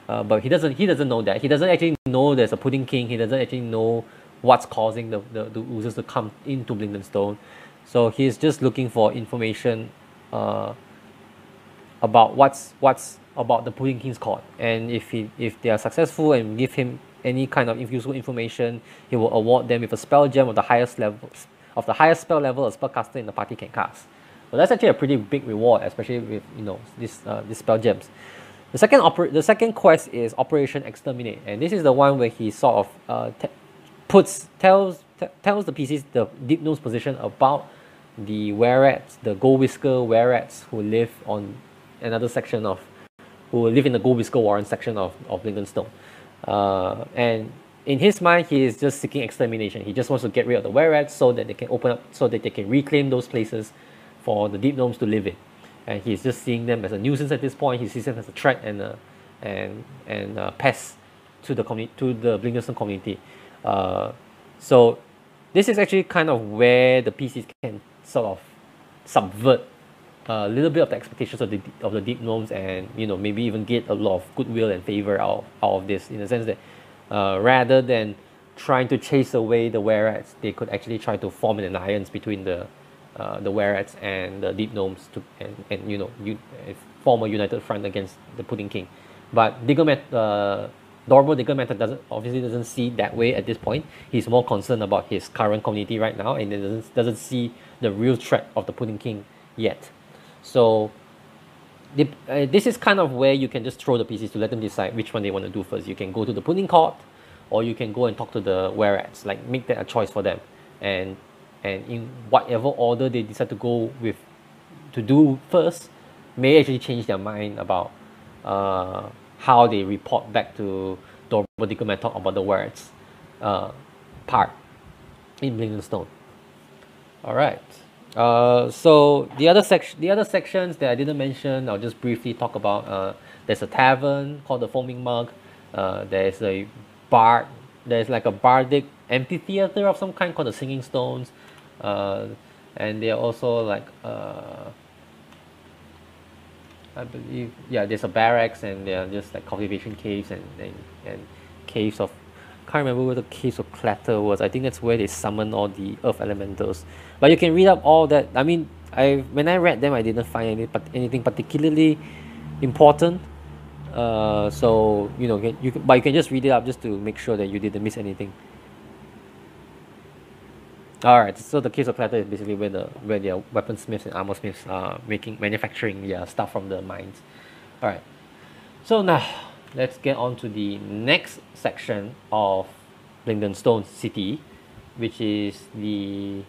But he doesn't know that. He doesn't actually know there's a Pudding King. He doesn't actually know what's causing the oozes to come into Blingdenstone. So he's just looking for information about what's about the Pudding King's court. And if they are successful and give him any kind of useful information, he will award them with a spell gem of the highest spell level a spellcaster in the party can cast. So that's actually a pretty big reward, especially with these spell gems. The second quest is Operation Exterminate, and this is the one where he sort of tells the PCs the Deep Gnome's position about the Warrants, the Gold Whisker Warrants who live in the Gold Whisker Warrants section of Blingdenstone. And in his mind, he is just seeking extermination. He just wants to get rid of the Warrants so that they can open up, so that they can reclaim those places for the Deep Gnomes to live in. And he's just seeing them as a nuisance at this point. He sees them as a threat and a pest to the Blingdenstone community. So this is actually kind of where the PCs can sort of subvert a little bit of the expectations of the Deep Gnomes, and maybe even get a lot of goodwill and favor out of this, in the sense that rather than trying to chase away the Warrants, they could actually try to form an alliance between the Warrants and the Deep Gnomes and form a united front against the Pudding King. But Dorbo Diggermatok doesn't see that way at this point. He's more concerned about his current community right now, and doesn't see the real threat of the Pudding King yet. So this is kind of where you can just throw the PCs to let them decide which one they want to do first. You can go to the Pudding Court, or you can go and talk to the Warrants, like make that a choice for them. And in whatever order they decide to go with to do first, may actually change their mind about how they report back to Dorbo Diggermatok about the Warrants part in Blingdenstone. All right. So the other sections that I didn't mention, I'll just briefly talk about. There's a tavern called the Foaming Mug. There's like a bardic amphitheater of some kind called the Singing Stones. And they're also like I believe, there's a barracks, and there are just like cultivation caves and caves of, can't remember where the caves of Clatter was. I think that's where they summon all the earth elementals. But you can read up all that. I mean, when I read them, I didn't find anything particularly important. So you can just read it up just to make sure that you didn't miss anything. Alright, so the case of collector is basically where the weaponsmiths and armorsmiths are manufacturing their stuff from the mines. Alright, so now let's get on to the next section of Blingdenstone City, which is the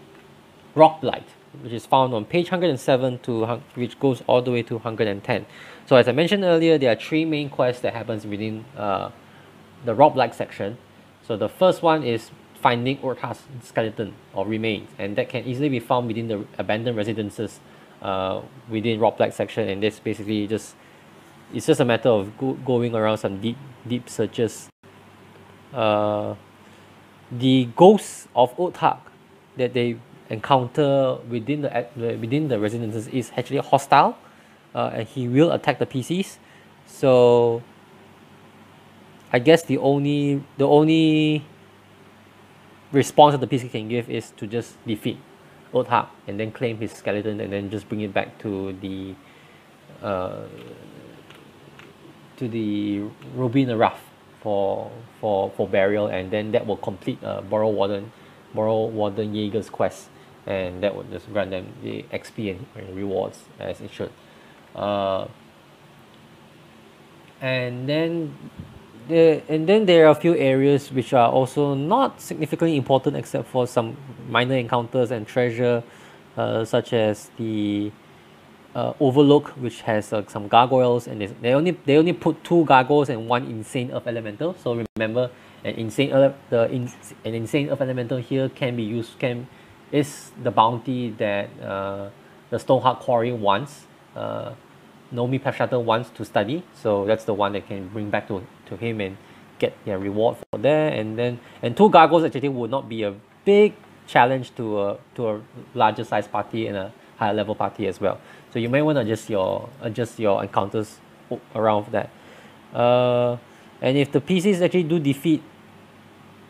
Rock Blight, which is found on page 107 to which goes all the way to 110. So as I mentioned earlier, there are three main quests that happens within the Rock Blight section. So the first one is finding Urta's skeleton or remains, and that can easily be found within the abandoned residences within Rock Blight section, and that's basically it's just a matter of going around some deep searches. The ghosts of Urta that they encounter within the residences is actually hostile, and he will attack the PCs. So I guess the only response that the PC can give is to just defeat Urta and then claim his skeleton and then just bring it back to the Ruby in the Rough for burial, and then that will complete Burrow Warden Jaeger's quest, and that would just grant them the XP and rewards as it should. And then there are a few areas which are also not significantly important except for some minor encounters and treasure, such as the Overlook, which has some gargoyles, and they only put 2 gargoyles and 1 insane earth elemental. So remember, an insane earth elemental here is the bounty that the Stoneheart Quarry wants. Nomi Pathshatter wants to study, so that's the one that can bring back to him and get their reward for there. And 2 gargoyles actually would not be a big challenge to a larger size party and a higher level party as well. So you may want to adjust your encounters around that. And if the PCs actually do defeat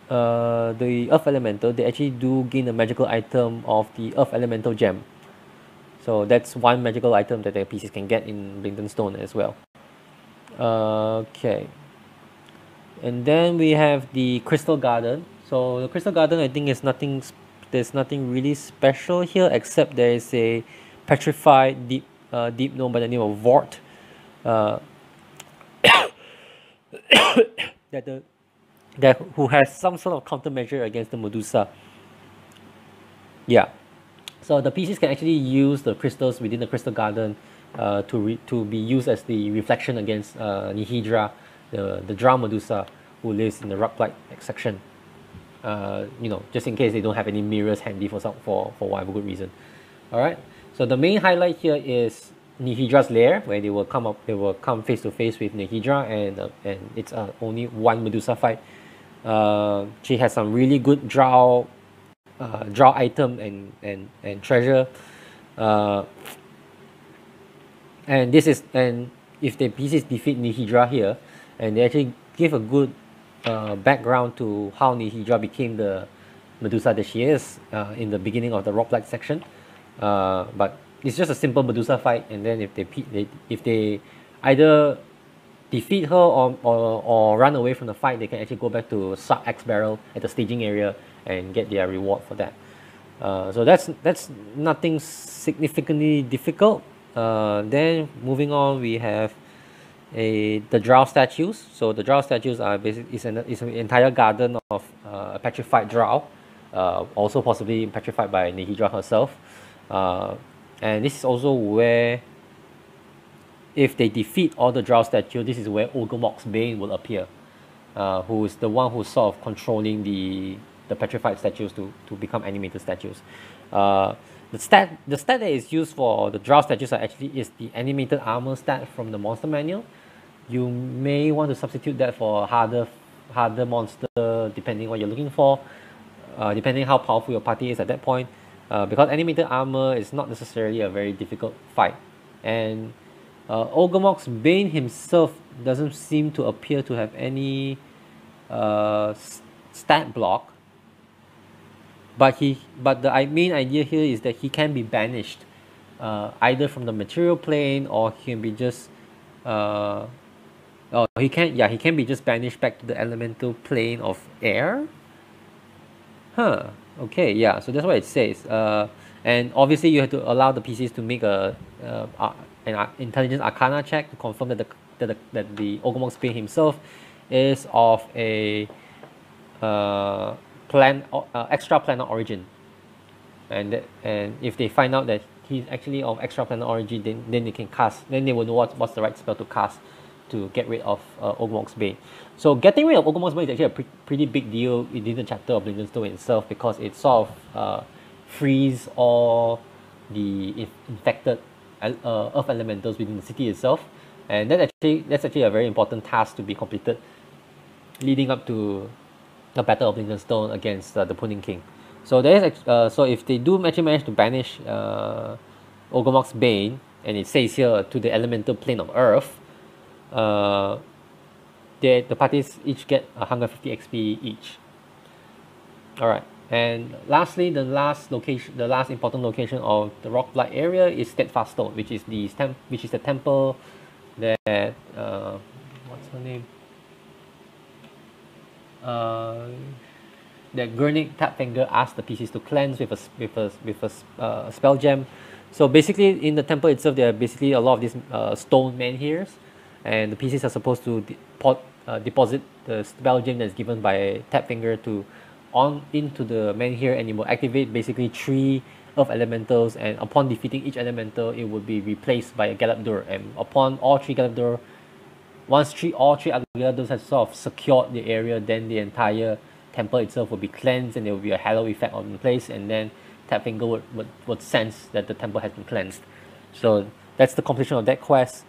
the Earth Elemental, they actually do gain a magical item of the Earth Elemental Gem. So that's one magical item that the PCs can get in Blingdenstone as well. Okay. And then we have the Crystal Garden. So the Crystal Garden, I think there's nothing really special here, except there is a petrified deep gnome by the name of Vort. Who has some sort of countermeasure against the Medusa. Yeah. So the PCs can actually use the crystals within the Crystal Garden to be used as the reflection against Nihidra, the drowned Medusa who lives in the Rock Blight section. Just in case they don't have any mirrors handy for whatever good reason. All right. So the main highlight here is Nihidra's lair, where they will come face to face with Nihidra, and it's only one Medusa fight. She has some really good draw item and treasure, and if the PCs defeat Nihidra here, and they actually give a good background to how Nihidra became the Medusa that she is in the beginning of the Rock Blight section. But it's just a simple Medusa fight, and then if they either defeat her or run away from the fight, they can actually go back to Suck Axe Barrel at the staging area and get their reward for that. So that's nothing significantly difficult. Then moving on, we have the Drow statues. So the Drow statues are basically is an entire garden of petrified Drow, also possibly petrified by Nihidra herself. And this is also where, if they defeat all the Drow statues, this is where Ogomok's Bane will appear, who is the one who's sort of controlling the petrified statues to become animated statues. The stat that is used for the Drow statues is the animated armor stat from the monster manual. You may want to substitute that for a harder monster, depending what you're looking for, depending how powerful your party is at that point. Because animated armor is not necessarily a very difficult fight, and Ogomok's Bane himself doesn't seem to appear to have any stat block. But the main idea here is that he can be banished, either from the material plane, or he can be just he can be just banished back to the elemental plane of air. Okay, yeah, so that's what it says. And obviously you have to allow the PCs to make an intelligence arcana check to confirm that the Ogumok Bane himself is of a extra planet origin, and if they find out that he's actually of extra planet origin, then they can cast. Then they will know what's the right spell to cast to get rid of Ogumok's Bane. So getting rid of Ogumok's Bane is actually a pretty big deal within the chapter of Blingdenstone itself, because it sort of frees all the infected earth elementals within the city itself, and that's actually a very important task to be completed leading up to the Battle of Blingdenstone against the Pudding King. So so if they do actually manage to banish Ogumok's Bane, and it says here to the elemental plane of Earth, the parties each get 150 XP each. Alright, and lastly, the last important location of the Rock Blood area is Steadfast Stone, which is the temple that what's her name? That Gurnik Tapfinger asked the PCs to cleanse with a spell gem. So basically, in the temple itself, there are basically a lot of these stone menhirs, and the PCs are supposed to deposit the spell gem that's given by Tapfinger into the menhir, and it will activate basically 3 earth elementals, and upon defeating each elemental, it will be replaced by a Gallop Door, and upon all 3 Gallop Door, once all three other Gallop have sort of secured the area, then the entire temple itself will be cleansed, and there will be a halo effect on the place, and then Tapfinger would sense that the temple has been cleansed. So that's the completion of that quest,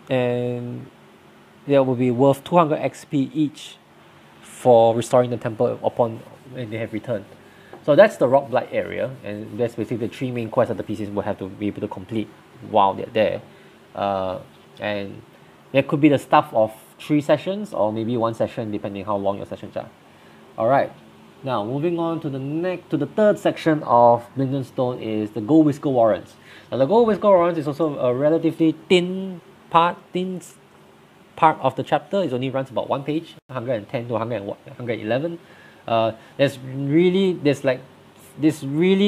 and that will be worth 200 XP each for restoring the temple upon when they have returned. So that's the Rock Blight area, and that's basically the 3 main quests that the PCs will have to be able to complete while they're there. And there could be the stuff of 3 sessions or maybe 1 session, depending how long your sessions are. Alright, now moving on to the third section of Blingdenstone is the Gold Whisker Warrants. Now the Gold Whisker Warrants is also a relatively thin part of the chapter. It only runs about 1 page, 110 to 111. There's really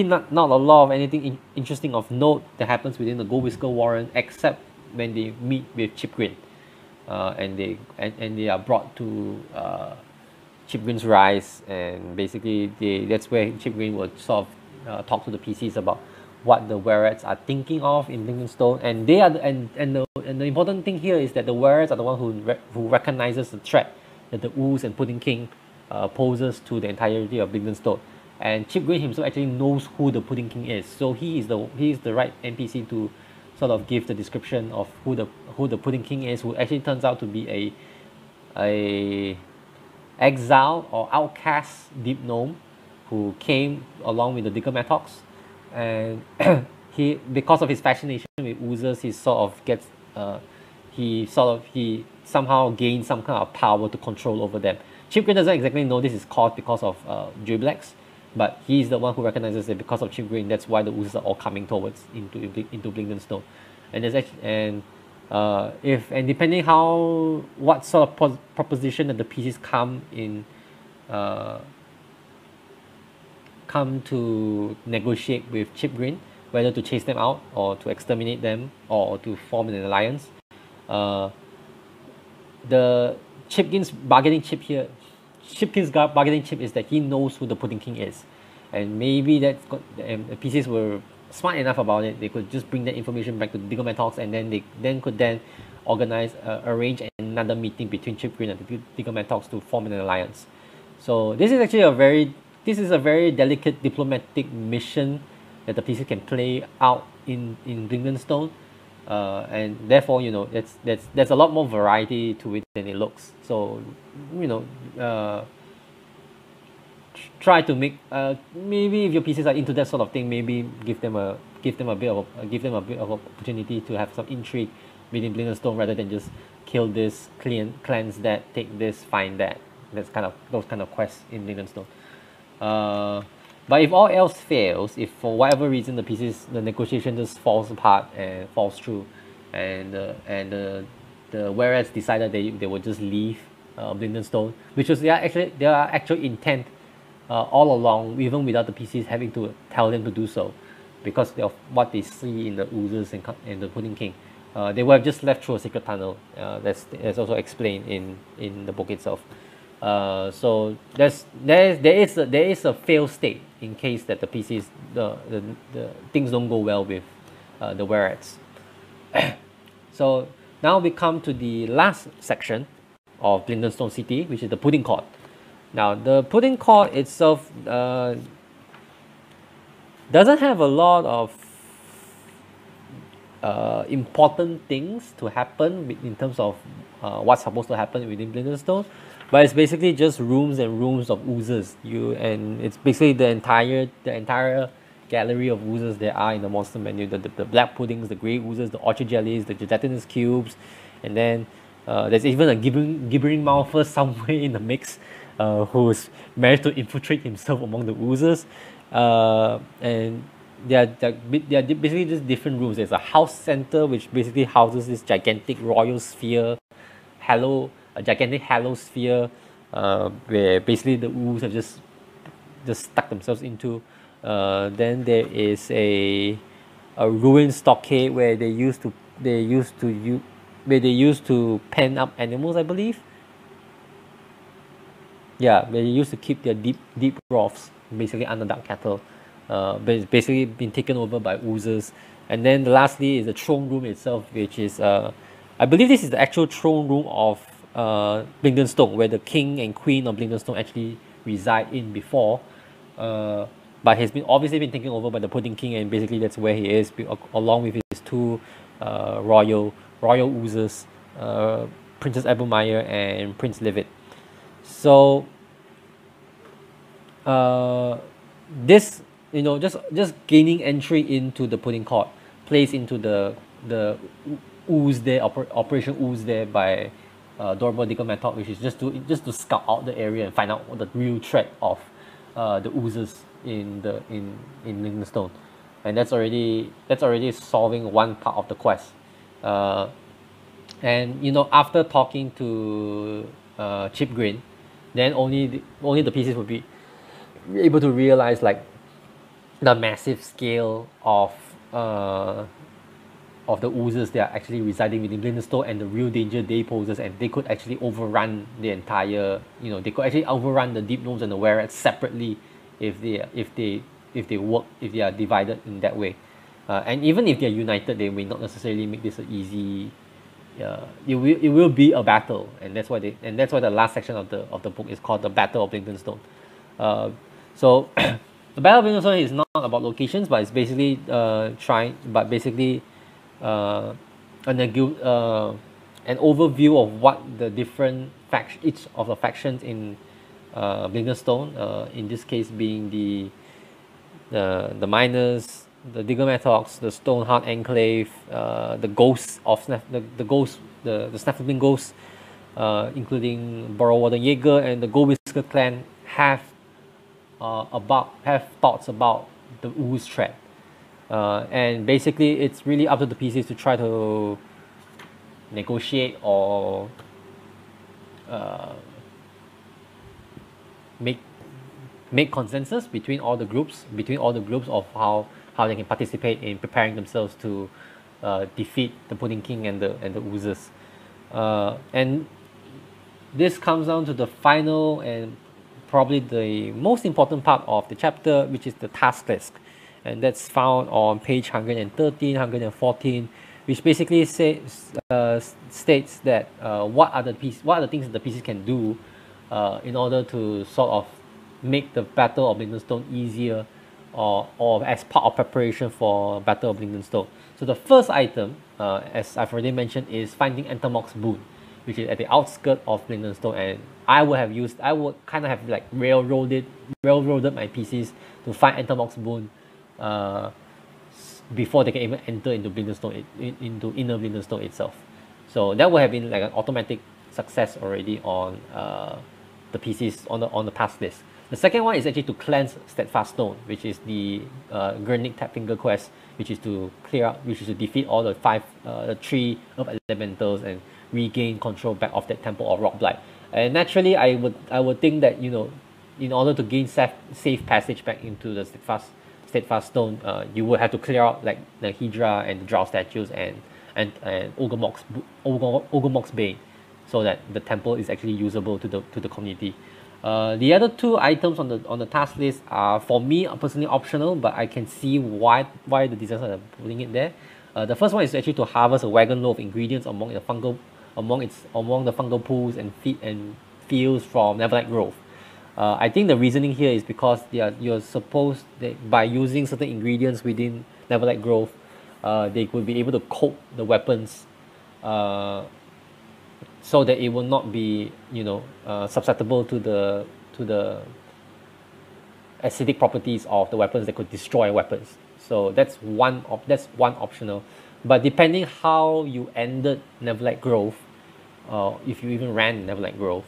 not a lot of anything interesting of note that happens within the Gold Whisker Warrant, except when they meet with Chipgrin, and they are brought to Chipgrin's Rise, and basically that's where Chipgrin would sort of talk to the PCs about what the Warrants are thinking of in Blingdenstone, and the important thing here is that the Warrants are the one who recognizes the threat that the Ooze and Pudding King poses to the entirety of Blingdenstone. And Chipgrin himself actually knows who the Pudding King is, so he is the right NPC to sort of give the description of who the Pudding King is, who actually turns out to be a exile or outcast deep gnome who came along with the Digomatox, and because of his fascination with oozes, he somehow gained some kind of power to control over them. Chipgrin doesn't exactly know this is caused because of Driblex, but he's the one who recognizes that because of Chipgrin, that's why the oozes are all coming towards into Blingdenstone. And there's actually, depending what sort of proposition that the PCs come to negotiate with Chipgrin, whether to chase them out or to exterminate them or to form an alliance. The Chipkin's bargaining chip is that he knows who the Pudding King is, and maybe the PCs were smart enough about it. They could just bring that information back to the Digomatox, and then they could arrange another meeting between Chipgrin and the Digomatox to form an alliance. So this is actually a very delicate diplomatic mission that the PC can play out in Blingdenstone, and therefore there's a lot more variety to it than it looks. So try to make maybe if your PCs are into that sort of thing, maybe give them a bit of opportunity to have some intrigue within Blingdenstone rather than just kill this, cleanse that, take this, find that. That's those kind of quests in Blingdenstone. But if all else fails, if for whatever reason the negotiation just falls apart and falls through, and the Warrants decided they would just leave Blingdenstone, which was their actual intent all along, even without the PCs having to tell them to do so, because of what they see in the oozes and the Pudding King. They would have just left through a secret tunnel. That's also explained in the book itself. So there is a fail state in case that the PCs the things don't go well with the Warrants. So now we come to the last section of Blingdenstone City, which is the Pudding Court. Now the Pudding Court itself doesn't have a lot of important things to happen in terms of what's supposed to happen within Blingdenstone, but it's basically just rooms and rooms of oozes. And it's basically the entire gallery of oozes there are in the monster menu. The black puddings, the grey oozes, the orchid jellies, the gelatinous cubes, and then there's even a gibbering mouther somewhere in the mix who's managed to infiltrate himself among the oozes. And they're basically just different rooms. There's a house center which basically houses this gigantic royal sphere, a gigantic halo sphere, where basically the ooze have just stuck themselves into. Then there is a ruined stockade where they used to pen up animals, I believe. Yeah, they used to keep their deep roughs, basically Underdark cattle. But it's basically been taken over by oozes. And then lastly is the throne room itself, which is I believe this is the actual throne room of Blingdenstone, where the king and queen of Blingdenstone actually reside in before. But he's obviously been taken over by the Pudding King, and basically that's where he is, along with his two royal oozes, Princess Ebermeyer and Prince Livid. So this, just gaining entry into the Pudding Court plays into the ooze there, Operation Ooze there by Dorbo Digomatok, which is just to scout out the area and find out what the real threat of the oozes in Blingdenstone. And that's already solving one part of the quest. And after talking to Chip Green, then only the PCs will be able to realize like the massive scale of the oozes that are actually residing within Blingdenstone and the real danger they poses, and they could actually overrun the entire, they could actually overrun the Deep Gnomes and the Warrants separately if they are divided in that way. And even if they are united, they may not necessarily make this an easy. It will be a battle, and that's why the last section of the book is called the Battle of Blingdenstone. So the Battle of Blingdenstone is not about locations, but it's basically an overview of what the different each of the factions in Blingdenstone, in this case being the miners, the Digomatoks, the Stoneheart Enclave, the ghosts of the Snaffling ghosts, including Burrow Warden Jaeger and the Whisker clan, have thoughts about the ooze threat. And basically it's really up to the PCs to try to negotiate or make consensus between all the groups of how they can participate in preparing themselves to defeat the Pudding King and the oozes. And this comes down to the final and probably the most important part of the chapter, which is the task list, and that's found on page 113, 114, which basically states that what are the things that the PCs can do in order to sort of make the Battle of Blingdenstone easier, or as part of preparation for Battle of Blingdenstone. So the first item, as I've already mentioned, is finding Entomoc's Boon, which is at the outskirts of Blingdenstone, and I would kind of have like railroaded my PCs to find Entomoc's Boon before they can even enter into Blingdenstone, into inner Blingdenstone itself. So that would have been like an automatic success already on the PCs on the task list. The second one is actually to cleanse Steadfast Stone, which is the Gurnik Tapfinger quest, which is to defeat all the 3 of elementals and regain control back of that Temple of Rockblight. And naturally, I would think that, you know, in order to gain safe passage back into the steadfast stone, you would have to clear out like the Nihidra and the Drow statues and Ogormok's Bane, so that the temple is actually usable to the community. The other two items on the task list are, for me, personally optional, but I can see why the designers are putting it there. The first one is actually to harvest a wagon load of ingredients among the fungal pools and fields from Neverlight Grove. I think the reasoning here is because you're supposed that by using certain ingredients within Neverlight Grove, they could be able to coat the weapons, so that it will not be, you know, susceptible to the acidic properties of the weapons that could destroy weapons. So that's one optional. But depending how you ended Neverlight Grove, if you even ran Neverlight Grove,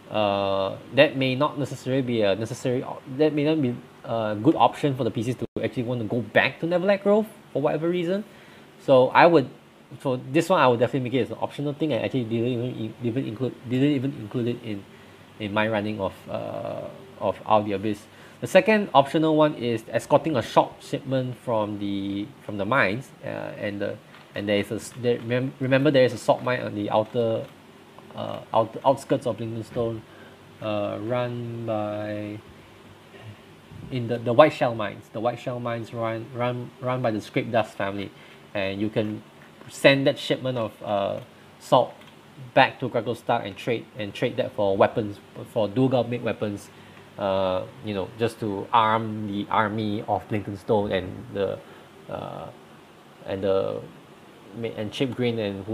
that may not necessarily be a good option for the PCs to actually want to go back to Neverlight Grove for whatever reason. So this one I would definitely make it as an optional thing. I actually didn't even include it in my running of Out of the Abyss. The second optional one is escorting a shop shipment from the mines, and remember there is a salt mine on the outskirts of Blingdenstone, run by the White Shell mines. The White Shell mines run by the Scrape Dust family, and you can send that shipment of salt back to Grotto and trade that for weapons, for Dugal made weapons, you know, just to arm the army of Blingdenstone and Chip Green and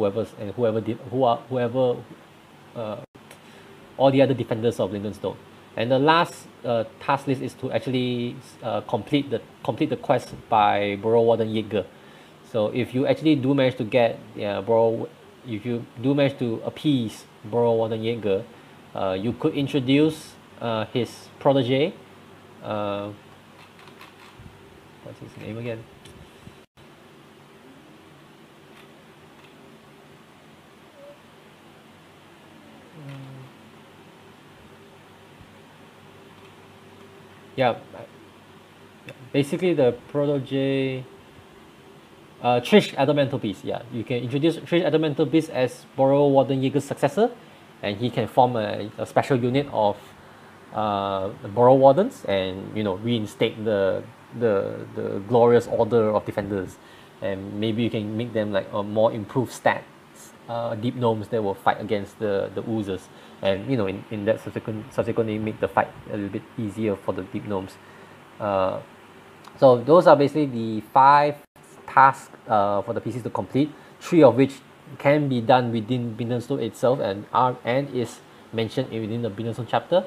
all the other defenders of Blingdenstone. And the last task list is to actually complete the quest by Burrow Warden Jäger. So if you actually do manage to get if you do manage to appease Burrow Warden Jäger, you could introduce his protege. What's his name again? Yeah, basically the protege, Trish Adamantlepiece. Yeah, you can introduce Trish Adamantlepiece as Burrow Warden Jäger's successor, and he can form a special unit of Burrow Wardens and, you know, reinstate the glorious order of defenders, and maybe you can make them like a more improved stats, deep gnomes that will fight against the oozers, and, you know, in that subsequently make the fight a little bit easier for the deep gnomes. So those are basically the 5 tasks for the PCs to complete, 3 of which can be done within Bingham itself and is mentioned within the Bingham chapter.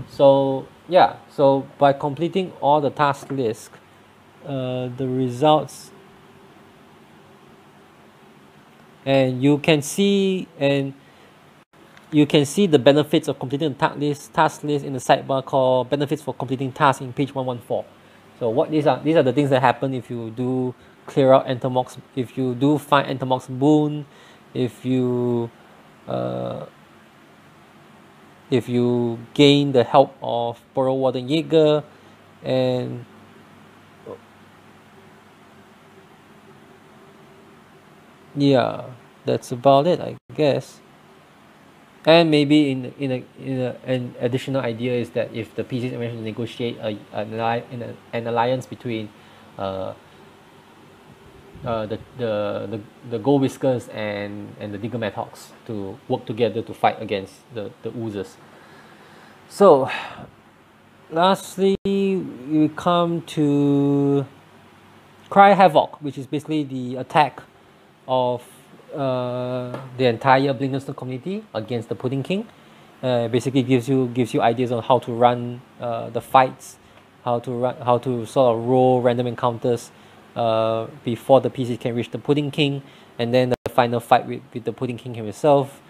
So yeah, so by completing all the task list, the results, and you can see the benefits of completing the task list in the sidebar called benefits for completing tasks in page 114. So what these are the things that happen if you do clear out Entomoc's, if you do find Entomoc's boon, if you gain the help of Burrow Warden Jäger, and yeah, that's about it, I guess. And maybe an additional idea is that if the PCs manage to negotiate an alliance between the Gold Whiskers and the Diggermatox to work together to fight against the oozers. So lastly, we come to Cry Havoc, which is basically the attack of the entire Blingdenstone community against the Pudding King. Basically gives you ideas on how to run the fights, how to sort of roll random encounters before the PCs can reach the Pudding King, and then the final fight with the Pudding King himself,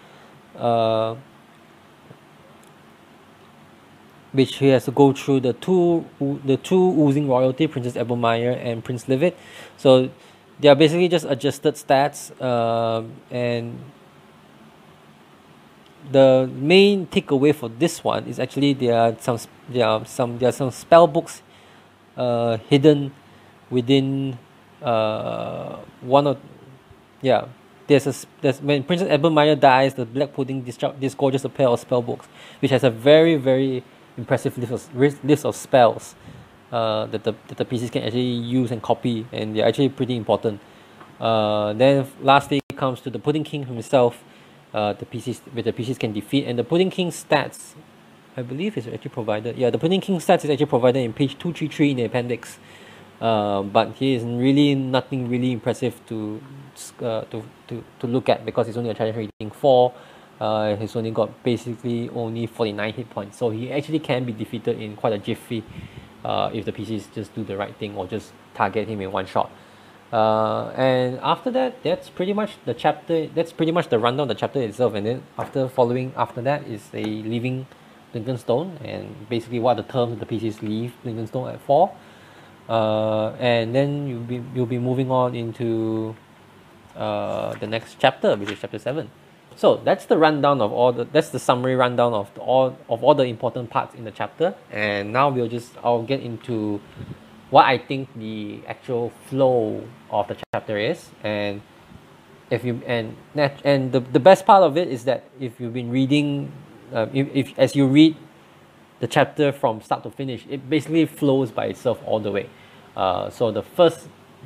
which he has to go through the two oozing royalty, Princess Ebermeyer and Prince Livid. So they are basically just adjusted stats, and the main takeaway for this one is actually there are some spell books hidden within one of yeah there's when Princess Ebermeyer dies, the Black Pudding disgorges a pair of spell books, which has a very impressive list of spells that the PCs can actually use and copy, and they're actually pretty important. Then lastly comes to the Pudding King himself, the PCs can defeat, and the Pudding King's stats, I believe, is actually provided. Yeah, the Pudding King stats is actually provided in page 233 in the appendix. But he is really nothing really impressive to look at, because he's only a challenge rating 4. He's only got basically only 49 hit points, so he actually can be defeated in quite a jiffy if the PCs just do the right thing or just target him in one shot. And after that, that's pretty much the chapter. That's pretty much the rundown of the chapter itself. And then after that is a leaving Blingdenstone, and basically what the terms the PCs leave Blingdenstone at for. And then you'll be moving on into the next chapter, which is chapter 7. So that's the rundown of that's the summary rundown of all the important parts in the chapter. And now I'll get into what I think the actual flow of the chapter is. And the best part of it is that if you've been reading, if as you read the chapter from start to finish, it basically flows by itself all the way. So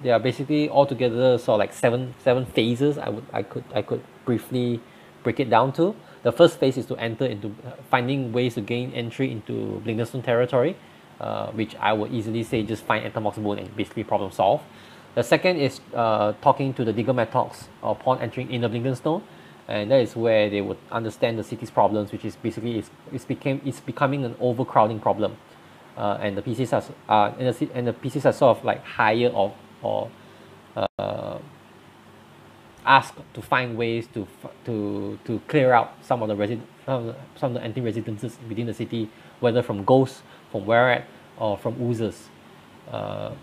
there are basically altogether sort of like seven phases. I could briefly break it down to. The first phase is to enter into finding ways to gain entry into Blingdenstone territory, which I would easily say just find Entomolog's Bone and basically problem solve. The second is talking to the Digger Mattox upon entering inner Blingdenstone, and that is where they would understand the city's problems, which is basically it's becoming an overcrowding problem, and the PCs are sort of like hired or asked to find ways to clear out some of the empty residences within the city, whether from ghosts, from Warrants, or from oozers. And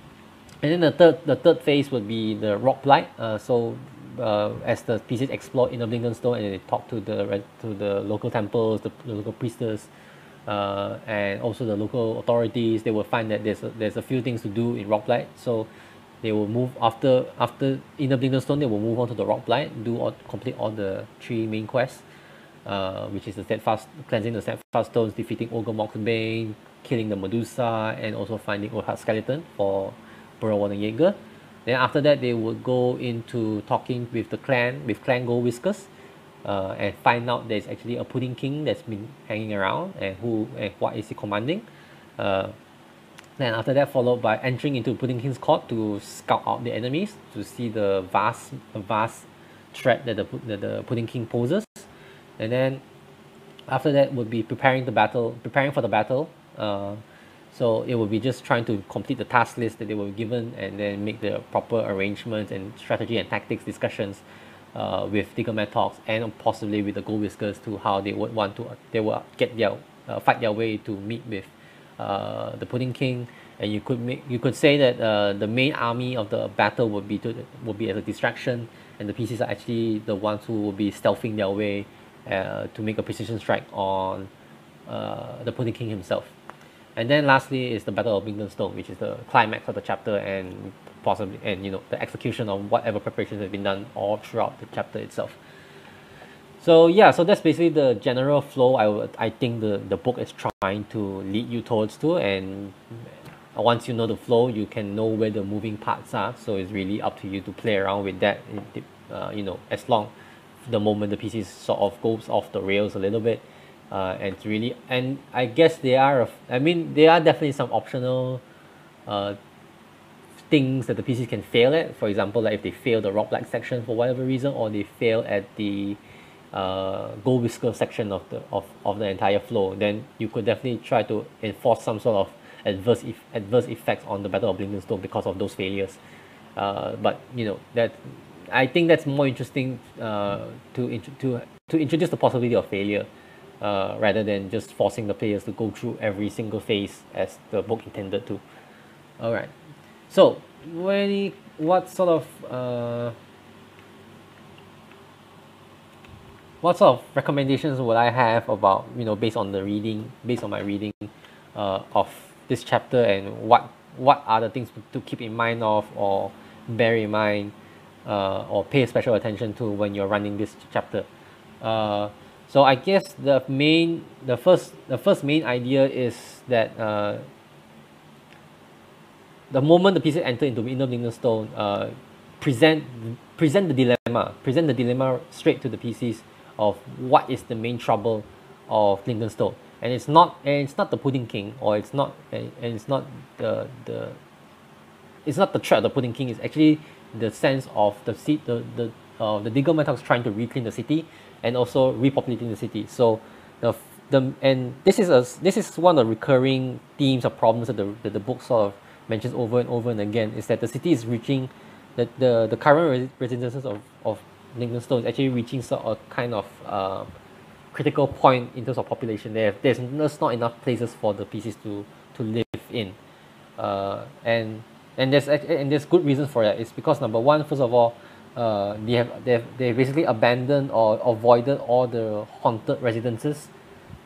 then the third phase would be the rock blight. As the PCs explore inner Blingdenstone and they talk to the local temples, the local priestess, and also the local authorities, they will find that there's a few things to do in rock blight. So they will move after inner Blingdenstone. They will move on to the rock blight, complete all the 3 main quests, which is cleansing the steadfast stones, defeating Ogre Moxbane, killing the Medusa, and also finding Oldheart skeleton for Jäger. Then after that, they would go into talking with clan Gold Whiskers, and find out there's actually a Pudding King that's been hanging around, and what is he commanding. Then after that, followed by entering into Pudding King's court to scout out the enemies, to see the vast threat that the Pudding King poses. And then after that would be preparing for the battle. So it will be just trying to complete the task list that they were given, and then make the proper arrangements and strategy and tactics discussions with Digger Mattox and possibly with the Gold Whiskers to how they will fight their way to meet with the Pudding King. And you could say that the main army of the battle would be as a distraction, and the PCs are actually the ones who will be stealthing their way to make a precision strike on the Pudding King himself. And then lastly is the Battle of Bingham, which is the climax of the chapter, and possibly the execution of whatever preparations have been done all throughout the chapter itself. So yeah, so that's basically the general flow I think the book is trying to lead you towards to, and once you know the flow, you can know where the moving parts are. So it's really up to you to play around with that, as long the moment the PC sort of goes off the rails a little bit. And I guess there are definitely some optional things that the PCs can fail at. For example, like if they fail the rock black section for whatever reason, or they fail at the Gold Whisker section of the entire flow, then you could definitely try to enforce some sort of adverse effects on the Battle of Blingdenstone because of those failures. But that I think that's more interesting to introduce the possibility of failure, rather than just forcing the players to go through every single phase as the book intended to. Alright, so what sort of what sort of recommendations would I have about, based on my reading of this chapter, and what are the things to keep in mind of, or bear in mind, or pay special attention to when you're running this chapter. So I guess the first main idea is that the moment the pieces enter into inner Blingdenstone, present the dilemma straight to the PCs of what is the main trouble of Blingdenstone, and it's not the Pudding King, or it's not the it's not the threat of the Pudding King. It's actually the sense of the Digger Methods trying to reclaim the city and also repopulating the city. So this is one of the recurring themes or problems that the book sort of mentions over and over and again, is that the city is reaching the current residences of Blingdenstone is actually reaching sort of kind of critical point in terms of population. There's not enough places for the PCs to live in, and there's good reasons for that. It's because, number one, first of all, they basically abandoned or avoided all the haunted residences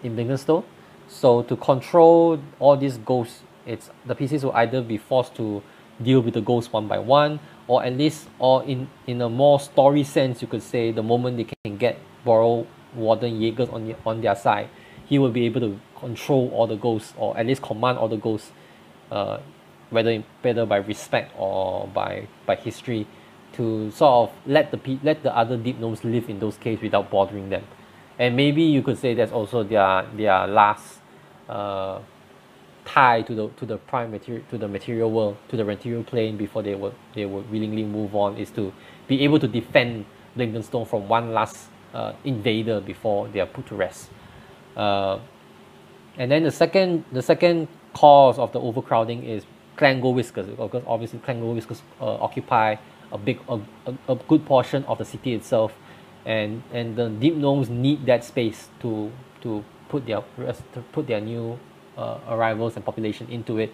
in Blingdenstone. So to control all these ghosts, the PCs will either be forced to deal with the ghosts one by one, or at least, or in a more story sense, you could say, the moment they can get Borrow Warden Jaegers on their side, he will be able to control all the ghosts, or at least command all the ghosts, whether by respect or by history, to sort of let the other deep gnomes live in those caves without bothering them. And maybe you could say that's also their last tie to the prime material, to the material world, to the material plane, before they would willingly move on, is to be able to defend Blingdenstone from one last invader before they are put to rest. And then the second cause of the overcrowding is clan gold whiskers, because obviously clan gold whiskers occupy a good portion of the city itself, and the deep gnomes need that space to put their new arrivals and population into it.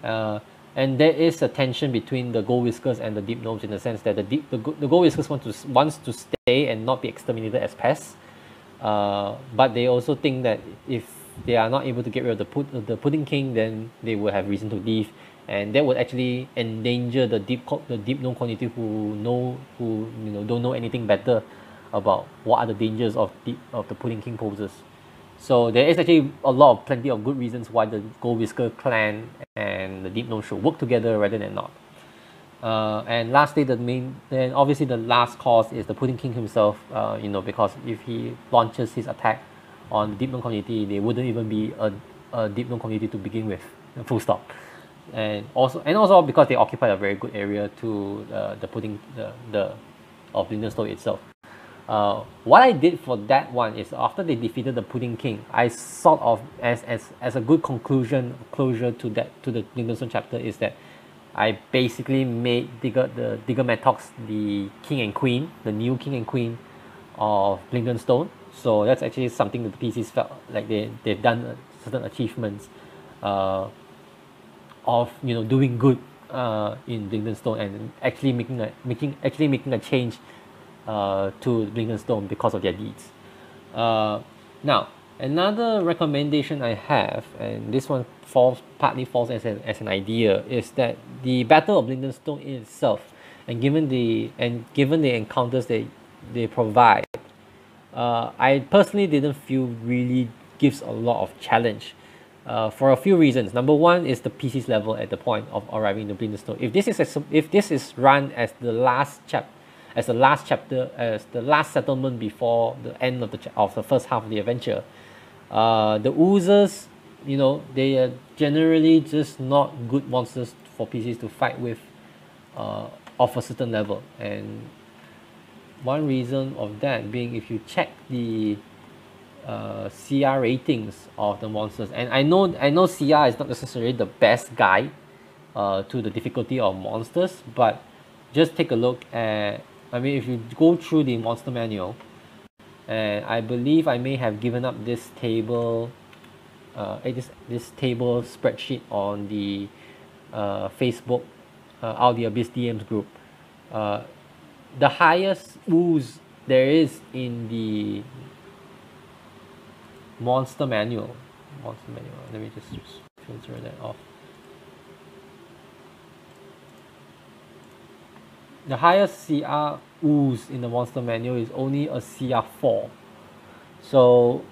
And there is a tension between the gold whiskers and the deep gnomes, in the sense that the gold whiskers wants to stay and not be exterminated as pests, but they also think that if they are not able to get rid of the Pudding King, then they will have reason to leave, and that would actually endanger the deep gnome community, who don't know anything better about what are the dangers of the Pudding King poses. So there is actually plenty of good reasons why the Gold Whisker clan and the Deep Gnome should work together rather than not. And lastly, then obviously the last cause is the Pudding King himself. Because if he launches his attack on the Deep Gnome community, there wouldn't even be a Deep Gnome community to begin with, full stop. And also because they occupy a very good area to of Blingdenstone itself. What I did for that one is, after they defeated the Pudding King, I sort of, as a good closure to the Blingdenstone chapter, is that I basically made the Digger Methods the king and queen, the new king and queen of Blingdenstone. So that's actually something that the PCs felt like they've done certain achievements of doing good in Blingdenstone, and actually making a change to Blingdenstone because of their deeds. Now, another recommendation I have, and this one partly falls as an idea, is that the Battle of Blingdenstone itself, and given the encounters they provide, I personally didn't feel really gives a lot of challenge. For a few reasons. Number one is the PC's level at the point of arriving in the Blingdenstone. If this is run as the last chapter, as the last settlement before the end of the first half of the adventure, the oozers, they are generally just not good monsters for PCs to fight with of a certain level. And one reason of that being, if you check the CR ratings of the monsters, and I know CR is not necessarily the best guide to the difficulty of monsters, but just take a look at, if you go through the monster manual, and I believe I may have given up this table this table spreadsheet on the Facebook Out the Abyss DMs group. The highest ooze there is in the monster manual. Let me just filter that off. The highest CR ooze in the monster manual is only a CR4. So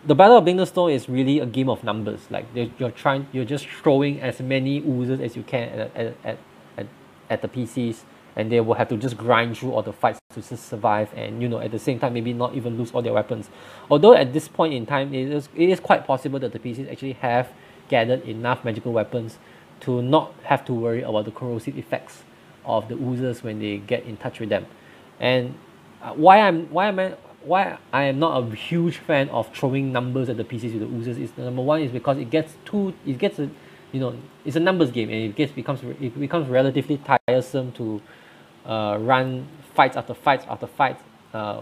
the Battle of Bingham is really a game of numbers. Like you're just throwing as many oozes as you can at the PCs, and they will have to just grind through all the fights to just survive, and at the same time maybe not even lose all their weapons. Although at this point in time it is quite possible that the PCs actually have gathered enough magical weapons to not have to worry about the corrosive effects of the oozes when they get in touch with them. And why I am not a huge fan of throwing numbers at the PCs with the oozes is, number one, is because it's a numbers game, and it becomes relatively tiresome to run fights after fights after fights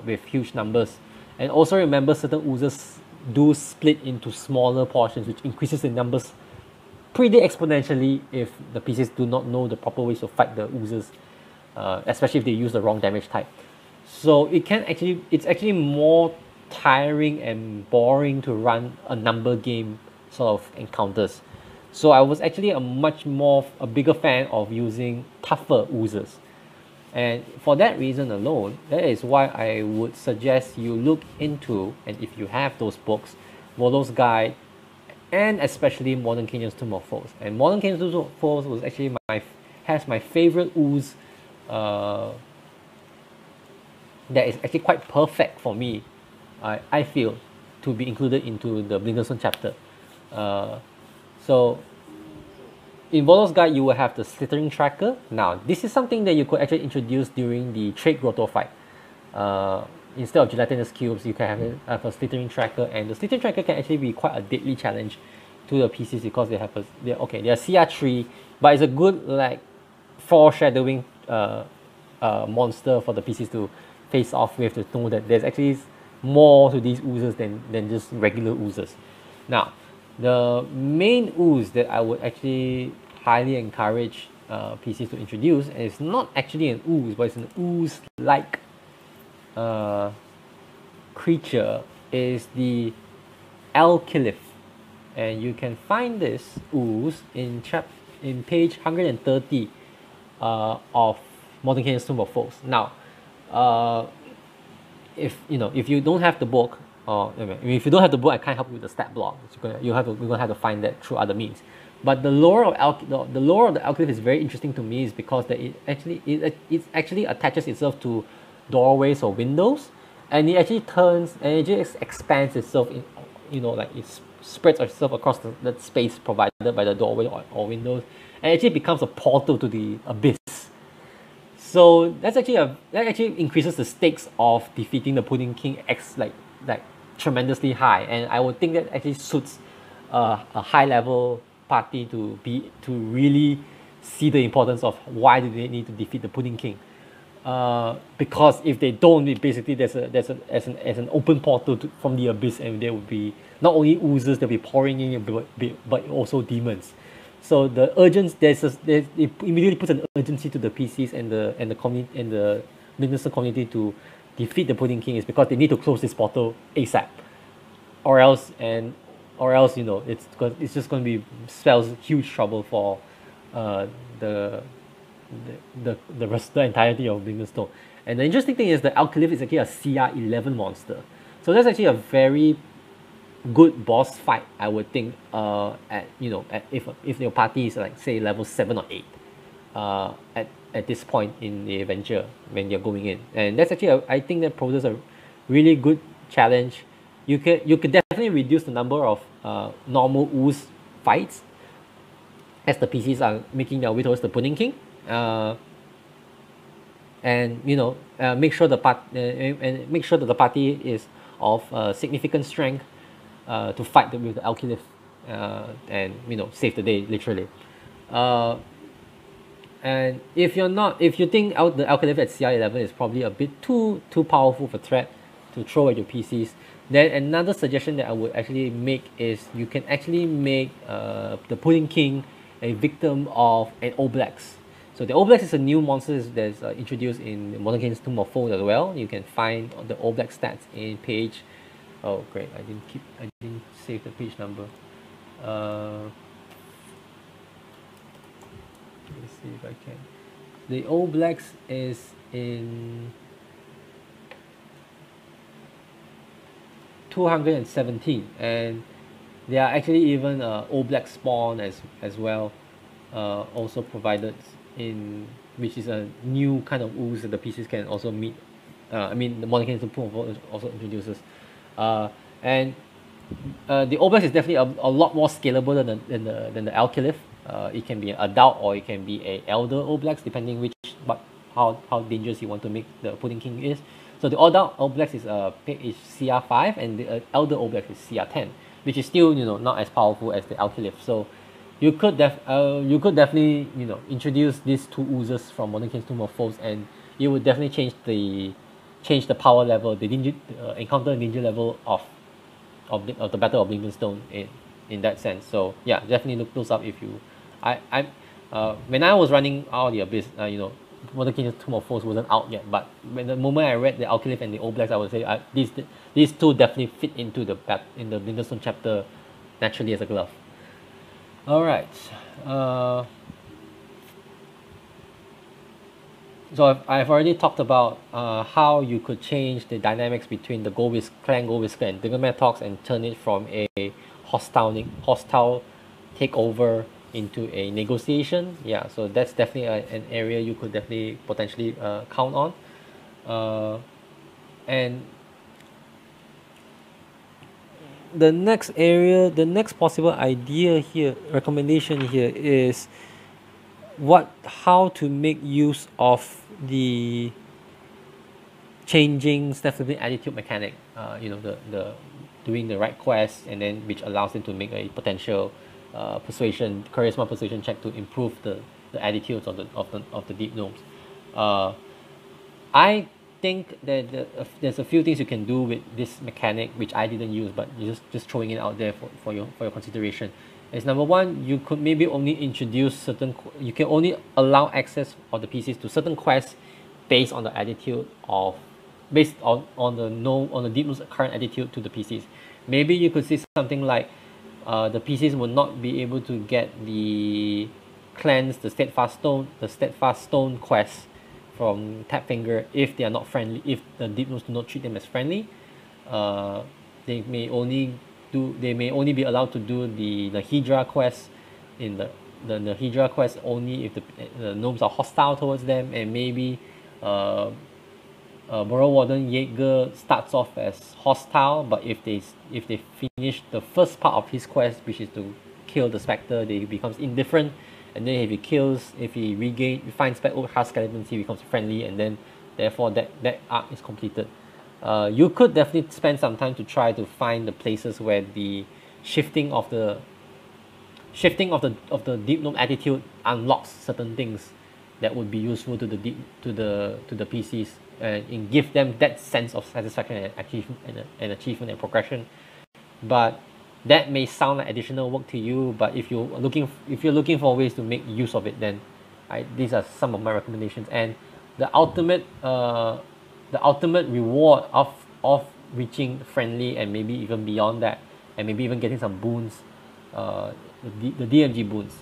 with huge numbers. And also remember, certain oozes do split into smaller portions, which increases the numbers pretty exponentially if the PCs do not know the proper ways to fight the oozes, especially if they use the wrong damage type. So it's actually more tiring and boring to run a number game sort of encounters. So I was actually a bigger fan of using tougher oozes. And for that reason alone, that is why I would suggest you look into, and if you have those books, Volo's Guide, and especially Modern Kingdom's Tomb of Foes. And Modern Kingdom's Tomb of Foes was actually has my favorite ooze that is actually quite perfect for me, I feel, to be included into the Blingdenstone chapter. So in Volo's Guide, you will have the Slithering Tracker. Now, this is something that you could actually introduce during the Traders Grotto fight. Instead of gelatinous cubes, you can have a Slithering Tracker, and the Slithering Tracker can actually be quite a deadly challenge to the PCs because they're CR3, but it's a good like foreshadowing monster for the PCs to face off with, to know that there's actually more to these oozes than just regular oozes. Now, the main ooze that I would actually highly encourage PCs to introduce, and it's not actually an ooze, but it's an ooze-like creature, is the Alkyliph. And you can find this ooze in page 130 of Modern Kingdom's Tomb of Foes. Now, if you don't have the book, if you don't have the book, I can't help you with the stat block. We're gonna have to find that through other means. But the lore of the lore of the Alkyliph is very interesting to me, is because that it actually attaches itself to doorways or windows, and it actually turns and it just expands itself in, like it spreads itself across the space provided by the doorway or windows, and it actually becomes a portal to the abyss. So that actually increases the stakes of defeating the Pudding King like tremendously high, and I would think that actually suits a high level party to really see the importance of why do they need to defeat the Pudding King. Because if they don't, it basically there's an open portal from the abyss, and there will be not only oozes that will be pouring in, but also demons. So the urgency it immediately puts an urgency to the PCs and the community and the Blingdenstone community to defeat the Pudding King, is because they need to close this portal ASAP, or else it's just going to be spells huge trouble for the entirety of Blingdenstone. And the interesting thing is the Alkyliph is actually a CR11 monster, so that's actually a very good boss fight, I would think, if your party is like say level 7 or 8 at this point in the adventure when you're going in. And that's actually I think that poses a really good challenge. You could definitely reduce the number of normal ooze fights as the PCs are making their way towards the Pudding King, and make sure that the party is of significant strength to fight with the Alkyliph, and save the day literally. And if you think the Alkyliph at CR11 is probably a bit too powerful of a threat to throw at your PCs, then another suggestion that I would actually make is you can actually make the Pudding King a victim of an Oblex. So the Oblex is a new monster that's introduced in Modern Kingdom's Tomb of Foes as well. You can find the Oblex stats in page Oh great, I didn't save the page number. Let me see if I can. The All Blacks is in 217, and there are actually even All Black spawn as well, also provided in, which is a new kind of ooze that the PCs can also meet. I mean, the Modern Kingdom Pool also introduces, and the All Blacks is definitely a lot more scalable than the Alkylith. It can be an adult or it can be a elder All Blacks, depending which but how dangerous you want to make the Pudding King is. So the adult All Blacks is CR5, and the elder All Blacks is CR10, which is still not as powerful as the Alkylith. So you could definitely introduce these two oozes from Modern King's Tomb of Foes, and it would definitely change the power level, the danger encounter danger level of the Battle of Blingdenstone in that sense. So yeah, definitely look those up if you. When I was running out of the Abyss, Modern Kingdom Tomb of Foes wasn't out yet, but when the moment I read the Alkylith and the All Blacks, I would say these two definitely fit into the Blingdenstone chapter naturally as a glove. All right. So I've already talked about how you could change the dynamics between the Clan Go Whisker and Digomatox and turn it from a hostile takeover into a negotiation. Yeah, so that's definitely an area you could definitely potentially count on. And the next possible idea here, recommendation here is how to make use of the changing Stephanie attitude mechanic. The doing the right quest, and then which allows them to make a potential charisma persuasion check to improve the attitudes of the deep gnomes. I think that there's a few things you can do with this mechanic which I didn't use, but you're just throwing it out there for your consideration. Is number one, you could maybe only introduce you can only allow access of the PCs to certain quests based on the attitude of based on the deep gnome's current attitude to the PCs. Maybe you could see something like the PCs will not be able to get the steadfast stone quest from Tapfinger if they are not friendly. If the deep gnomes do not treat them as friendly, they may only be allowed to do the Nihidra quest in the Nihidra quest only if the gnomes are hostile towards them, and maybe Burrow Warden Jaeger starts off as hostile, but if they finish the first part of his quest, which is to kill the Spectre, he becomes indifferent, and then if he finds back old hard skeletons, he becomes friendly, and then therefore that arc is completed. You could definitely spend some time to try to find the places where the shifting of the deep gnome attitude unlocks certain things that would be useful to the PCs, and give them that sense of satisfaction and achievement and progression. But that may sound like additional work to you, but if you're looking for ways to make use of it, then these are some of my recommendations. And the ultimate reward of reaching friendly, and maybe even beyond that, and maybe even getting some boons, the DMG boons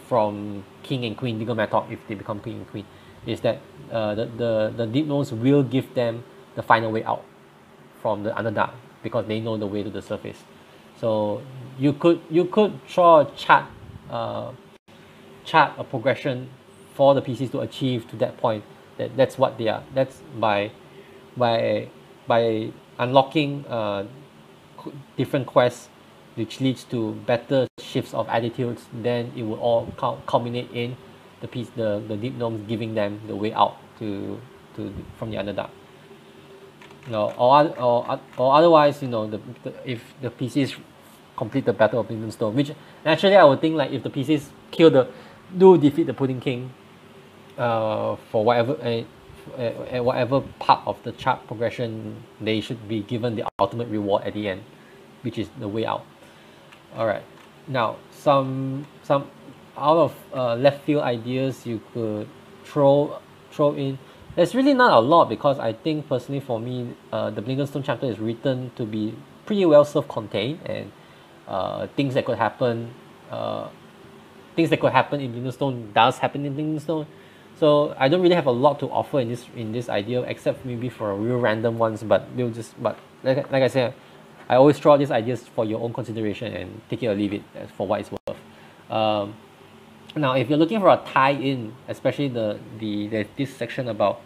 from King and Queen Digomatox if they become King and Queen, is that the deep gnomes will give them the final way out from the Underdark, because they know the way to the surface. So you could draw a chart a progression for the PCs to achieve to that point. That's what they are. That's by unlocking different quests, which leads to better shifts of attitudes. Then it will all culminate in the deep gnomes giving them the way out from the Underdark. Or otherwise, if the PCs complete the Battle of Bingham, which naturally I would think, like, if the PCs defeat the Pudding King, for whatever part of the chart progression, they should be given the ultimate reward at the end, which is the way out. All right, now some out of left field ideas you could throw in. There's really not a lot, because I think personally for me, the Blingdenstone chapter is written to be pretty well self-contained, and things that could happen in Blingdenstone does happen in Blingdenstone. So I don't really have a lot to offer in this idea, except maybe for real random ones. But like I said, I always throw out these ideas for your own consideration and take it or leave it for what it's worth. Now, if you're looking for a tie-in, especially this section about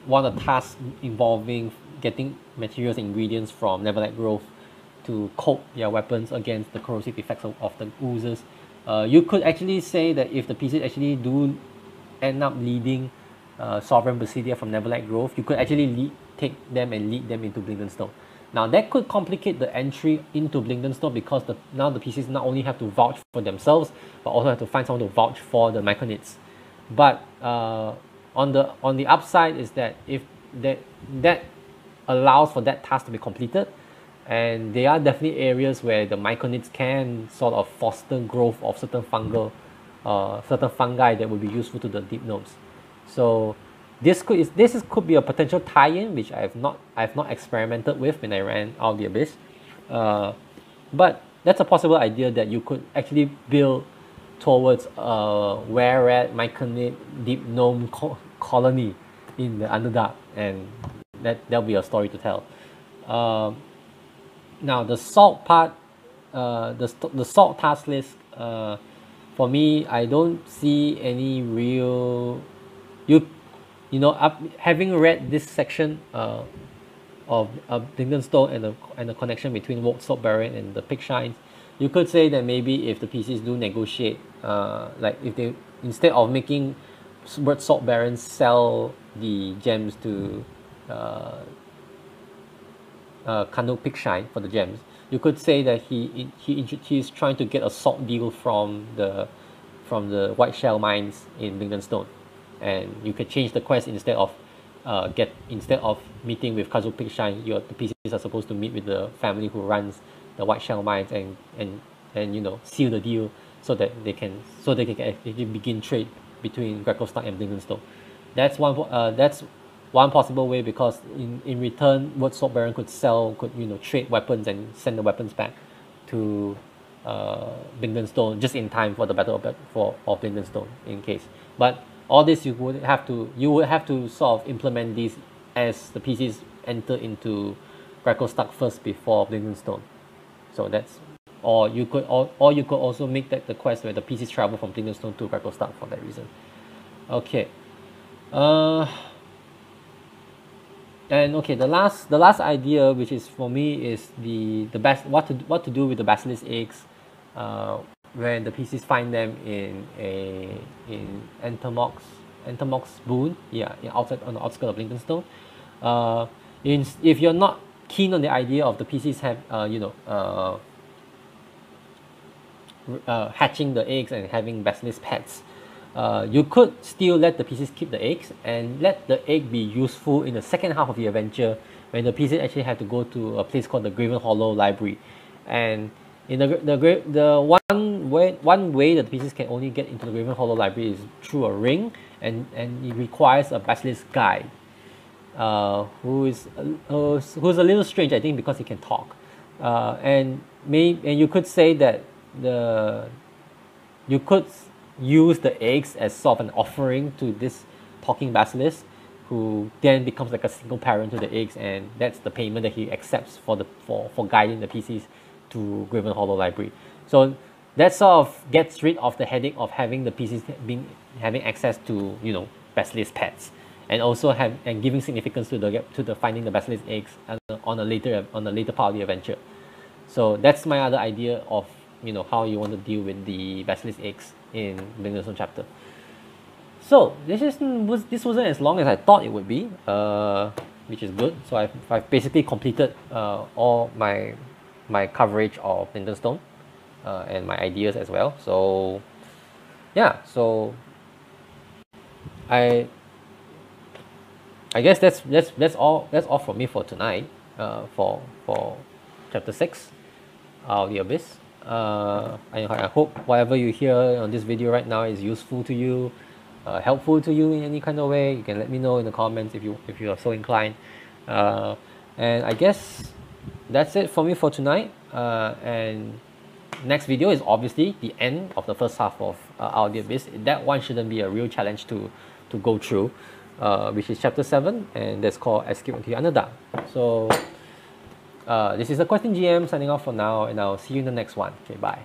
one of the tasks involving getting materials and ingredients from Neverlight Grove to coat their weapons against the corrosive effects of the oozes, you could actually say that if the PCs actually do end up leading Sovereign Basilia from Neverlight Grove, you could actually take them and lead them into Blingdenstone. Now that could complicate the entry into Blingdenstone, because now the PCs not only have to vouch for themselves, but also have to find someone to vouch for the Myconids. But on the upside is that if that allows for that task to be completed, and there are definitely areas where the Myconids can sort of foster growth of certain fungi that would be useful to the deep gnomes. So this could be a potential tie-in, which I've not experimented with when I ran Out of the Abyss, but that's a possible idea that you could actually build towards a were-rat Myconid deep gnome colony in the Underdark, and that'll be a story to tell. Now the salt part, the salt task list, for me, I don't see any real having read this section of Bingham and the connection between Woke Salt Baron and the Pig Shines, you could say that maybe if the PCs do negotiate, like if they, instead of making Word Salt Barons sell the gems to Kano Pig Shine for the gems, you could say that he's trying to get a salt deal from the White Shell mines in Blingdenstone. And you could change the quest instead of meeting with Kazu Pig Shine, the PCs are supposed to meet with the family who runs the White Shell mines and seal the deal so that they can actually begin trade between Greco-Stark and Blingdenstone. That's one possible way, because in return, Word Sword Baron could trade weapons and send the weapons back to Blingdenstone just in time for the battle of Blingdenstone in case. But all this you would have to sort of implement these as the PCs enter into Greco-Stark first before Blingdenstone. So that's, or you could also make that the quest where the PCs travel from Blingdenstone to Greco-Stark for that reason. Okay. And okay, the last idea, which is for me, is the best what to do with the Basilisk Eggs when the PCs find them in Entomoc's Boon, on the outskirts of Blingdenstone. If you're not keen on the idea of the PCs hatching the eggs and having basilisk pets, you could still let the PCs keep the eggs and let the egg be useful in the second half of the adventure, when the PCs actually have to go to a place called the Graven Hollow Library. And in the one way that the PCs can only get into the Graven Hollow Library is through a ring, and it requires a basilisk guide, who's a little strange, I think, because he can talk, and you could say that you could use the eggs as sort of an offering to this talking basilisk, who then becomes like a single parent to the eggs, and that's the payment that he accepts for guiding the PCs to Graven Hollow Library. So that sort of gets rid of the headache of having the PCs having access to basilisk pets, and also giving significance to the finding the basilisk eggs on a later part of the adventure. So that's my other idea of how you want to deal with the basilisk eggs in Blingdenstone chapter. So this wasn't as long as I thought it would be, which is good. So I've basically completed all my coverage of Blingdenstone and my ideas as well. So yeah, so I guess that's all from me for tonight, for chapter 6 of the Abyss. I hope whatever you hear on this video right now is useful to you, helpful to you in any kind of way. You can let me know in the comments if you are so inclined. And I guess that's it for me for tonight. And next video is obviously the end of the first half of Out the Abyss. That one shouldn't be a real challenge to go through, which is chapter 7, and that's called Escape into the Underdark. So this is the Question GM signing off for now, and I'll see you in the next one. Okay, bye.